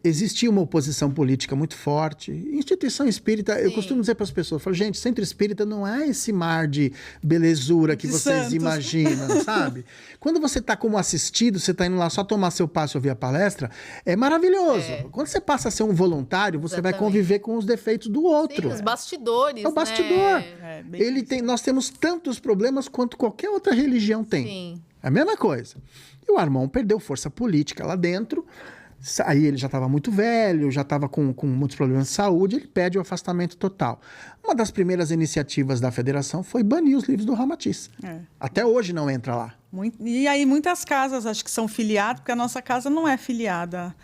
existia uma oposição política muito forte. Instituição espírita, eu costumo dizer para as pessoas, eu falo, gente, centro espírita não é esse mar de belezura que vocês santos. imaginam, sabe? Quando você está como assistido, você está indo lá só tomar seu passe ou ouvir a palestra, é maravilhoso. Quando você passa a ser um voluntário, você vai conviver com os defeitos do outro. Sim, os bastidores, É o bastidor. né? Nós temos tantos problemas quanto qualquer outra religião tem. Sim. É a mesma coisa. E o Armand perdeu força política lá dentro. Aí ele já estava muito velho, já estava com muitos problemas de saúde, ele pede o afastamento total. Uma das primeiras iniciativas da federação foi banir os livros do Ramatiz. Até hoje não entra lá. E aí muitas casas acho que são filiadas, porque a nossa casa não é filiada,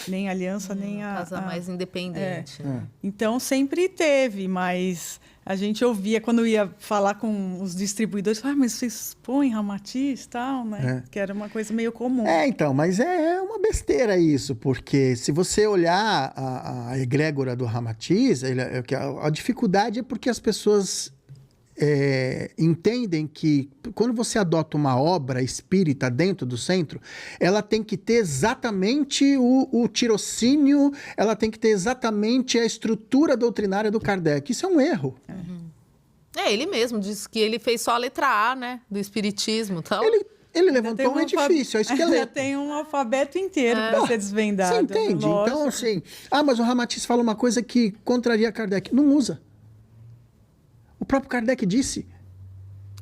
nem a Aliança, nem a... Casa mais independente. Né? Então sempre teve, mas a gente ouvia quando ia falar com os distribuidores, mas vocês põem Ramatiz e tal, né? Que era uma coisa meio comum. Então, mas é uma besteira isso, porque se você olhar a egrégora do Ramatiz, a dificuldade é porque as pessoas entendem que quando você adota uma obra espírita dentro do centro, ela tem que ter exatamente o tirocínio, ela tem que ter exatamente a estrutura doutrinária do Kardec. Isso é um erro. Ele mesmo disse que ele fez só a letra A, né, do espiritismo. Então... Ele levantou um edifício, é esqueleto. Já tem um alfabeto inteiro para ser desvendado. Você entende? Lógico. Então, assim... mas o Ramatiz fala uma coisa que contraria Kardec. Não usa. O próprio Kardec disse.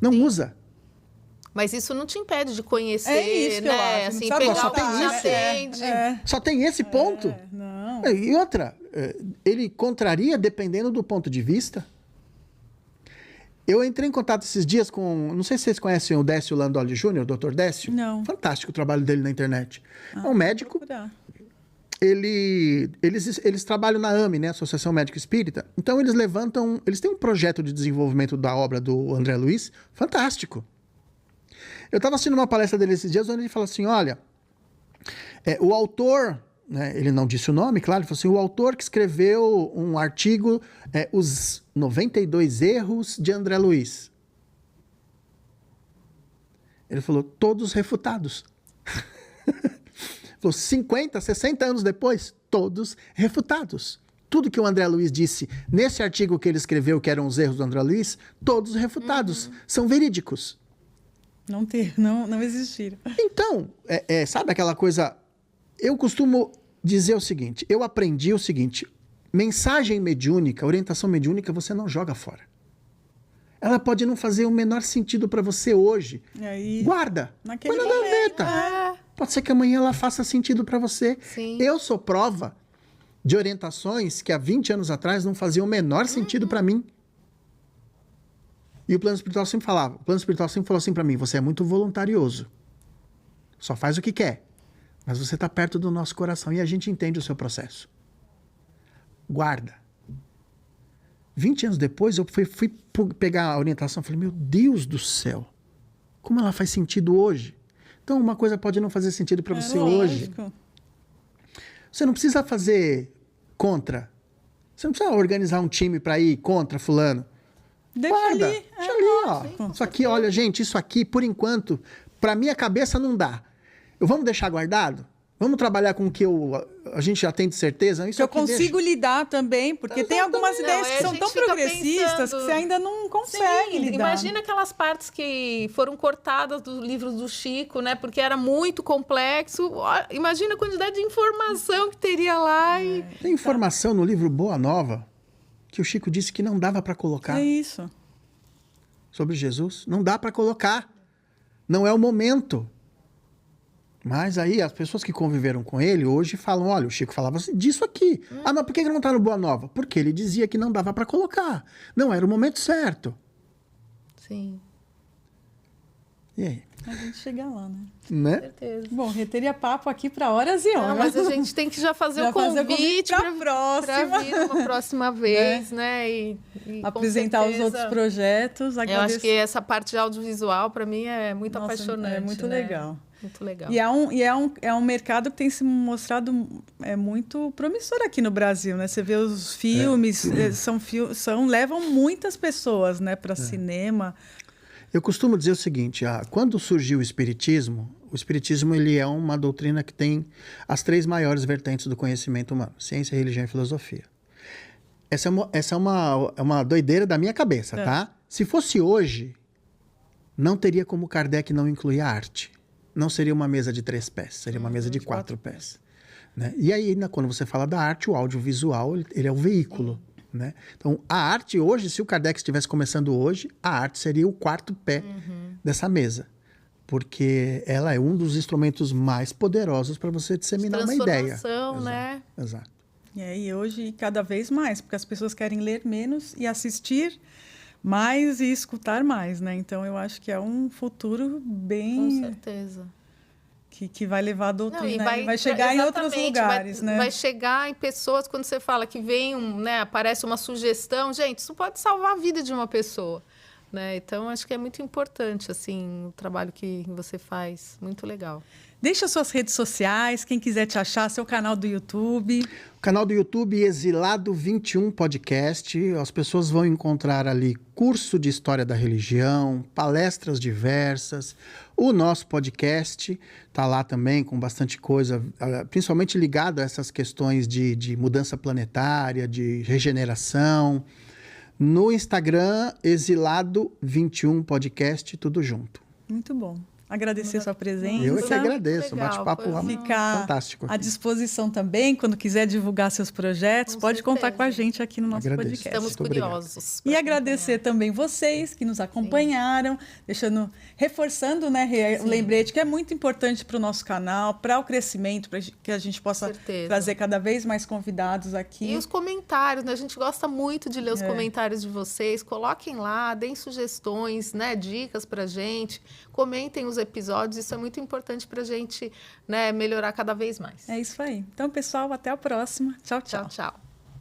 Não usa. Mas isso não te impede de conhecer, isso que eu né? acho. Assim, Sabe, pegar só o que tem te isso. atende. Só tem esse ponto. Não. E outra, ele contraria dependendo do ponto de vista. Eu entrei em contato esses dias com... Não sei se vocês conhecem o Décio Landoli Júnior, o Dr. Décio. Não. Fantástico o trabalho dele na internet. É um médico. Procurar. Eles trabalham na AME, né, Associação Médica Espírita. Então eles têm um projeto de desenvolvimento da obra do André Luiz fantástico. Eu estava assistindo uma palestra dele esses dias onde ele fala assim, olha, o autor, né, ele não disse o nome, claro, ele falou assim, o autor que escreveu um artigo, os 92 erros de André Luiz. Ele falou, todos refutados. Falou, 50, 60 anos depois, todos refutados. Tudo que o André Luiz disse nesse artigo que ele escreveu, que eram os erros do André Luiz, todos refutados. São verídicos. Não existiram. Então, sabe aquela coisa... Eu costumo dizer o seguinte, eu aprendi o seguinte, mensagem mediúnica, orientação mediúnica, você não joga fora. Ela pode não fazer o menor sentido para você hoje. Aí, guarda, naquele põe na momento, gaveta. Pode ser que amanhã ela faça sentido para você. Sim. Eu sou prova de orientações que há 20 anos atrás não faziam o menor sentido para mim. E o plano espiritual sempre falava. O plano espiritual sempre falou assim para mim, você é muito voluntarioso. Só faz o que quer. Mas você está perto do nosso coração e a gente entende o seu processo. Guarda. 20 anos depois, eu fui pegar a orientação e falei, meu Deus do céu, como ela faz sentido hoje? Então, uma coisa pode não fazer sentido para você hoje. Você não precisa fazer contra. Você não precisa organizar um time para ir contra fulano. Guarda. ali. Deixa ali, ó. Isso aqui, olha, gente, isso aqui, por enquanto, para minha cabeça não dá. Vamos deixar guardado? Vamos trabalhar com o que a gente já tem de certeza? Isso eu consigo lidar também, porque tem algumas ideias que são tão progressistas que você ainda não consegue lidar. Imagina aquelas partes que foram cortadas do livro do Chico, né? Porque era muito complexo. Imagina a quantidade de informação que teria lá. Tem informação no livro Boa Nova que o Chico disse que não dava para colocar. É isso. Sobre Jesus. Não dá para colocar. Não é o momento. Mas aí as pessoas que conviveram com ele hoje falam, olha, o Chico falava disso aqui. Mas por que não está no Boa Nova? Porque ele dizia que não dava para colocar. Não era o momento certo. Sim. E aí? A gente chega lá, né? Né? Com certeza. Bom, teria papo aqui para horas e horas. Não, mas a gente tem que já fazer o convite para próxima. Para vir uma próxima vez, né? E apresentar os outros projetos. Eu acho que essa parte de audiovisual, para mim, é muito apaixonante. É muito legal. Muito legal. E é um mercado que tem se mostrado muito promissor aqui no Brasil, né? Você vê os filmes, levam muitas pessoas, né, para cinema. Eu costumo dizer o seguinte, quando surgiu o espiritismo, O espiritismo ele é uma doutrina que tem as 3 maiores vertentes do conhecimento humano: ciência, religião e filosofia. Essa é uma doideira da minha cabeça, tá? Se fosse hoje, não teria como Kardec não incluir a arte. Não seria uma mesa de 3 pés, seria uma mesa de 4 pés. Né? E aí, quando você fala da arte, o audiovisual, ele é o veículo. Né? Então, a arte hoje, se o Kardec estivesse começando hoje, a arte seria o 4º pé dessa mesa. Porque ela é um dos instrumentos mais poderosos para você disseminar uma ideia. Transformação, né? Exato. E hoje, cada vez mais, porque as pessoas querem ler menos e assistir mais e escutar mais, né? Então, eu acho que é um futuro bem... Com certeza. Que vai levar a doutrina, Não, vai chegar em outros lugares, né? Vai chegar em pessoas, quando você fala que vem, aparece uma sugestão, gente, isso pode salvar a vida de uma pessoa, né? Então, acho que é muito importante, assim, o trabalho que você faz, muito legal. Deixa suas redes sociais, quem quiser te achar, seu canal do YouTube. O canal do YouTube Exilado 21 Podcast. As pessoas vão encontrar ali curso de História da Religião, palestras diversas. O nosso podcast está lá também com bastante coisa, principalmente ligado a essas questões de mudança planetária, de regeneração. No Instagram, Exilado 21 Podcast, tudo junto. Muito bom. Agradecer sua presença. Eu é que agradeço, Legal, bate-papo ficar fantástico. à disposição também, quando quiser divulgar seus projetos, Com pode contar certeza. com a gente aqui no nosso Agradeço. podcast. Estamos Muito curiosos. E agradecer também vocês que nos acompanharam, reforçando, né, o lembrete que é muito importante para o nosso canal, para o crescimento, para que a gente possa trazer cada vez mais convidados aqui. E os comentários, né? A gente gosta muito de ler os comentários de vocês. Coloquem lá, deem sugestões, né? Dicas pra gente. Comentem os episódios, isso é muito importante pra gente, né, melhorar cada vez mais. É isso aí. Então, pessoal, até a próxima. Tchau, tchau. Tchau, tchau.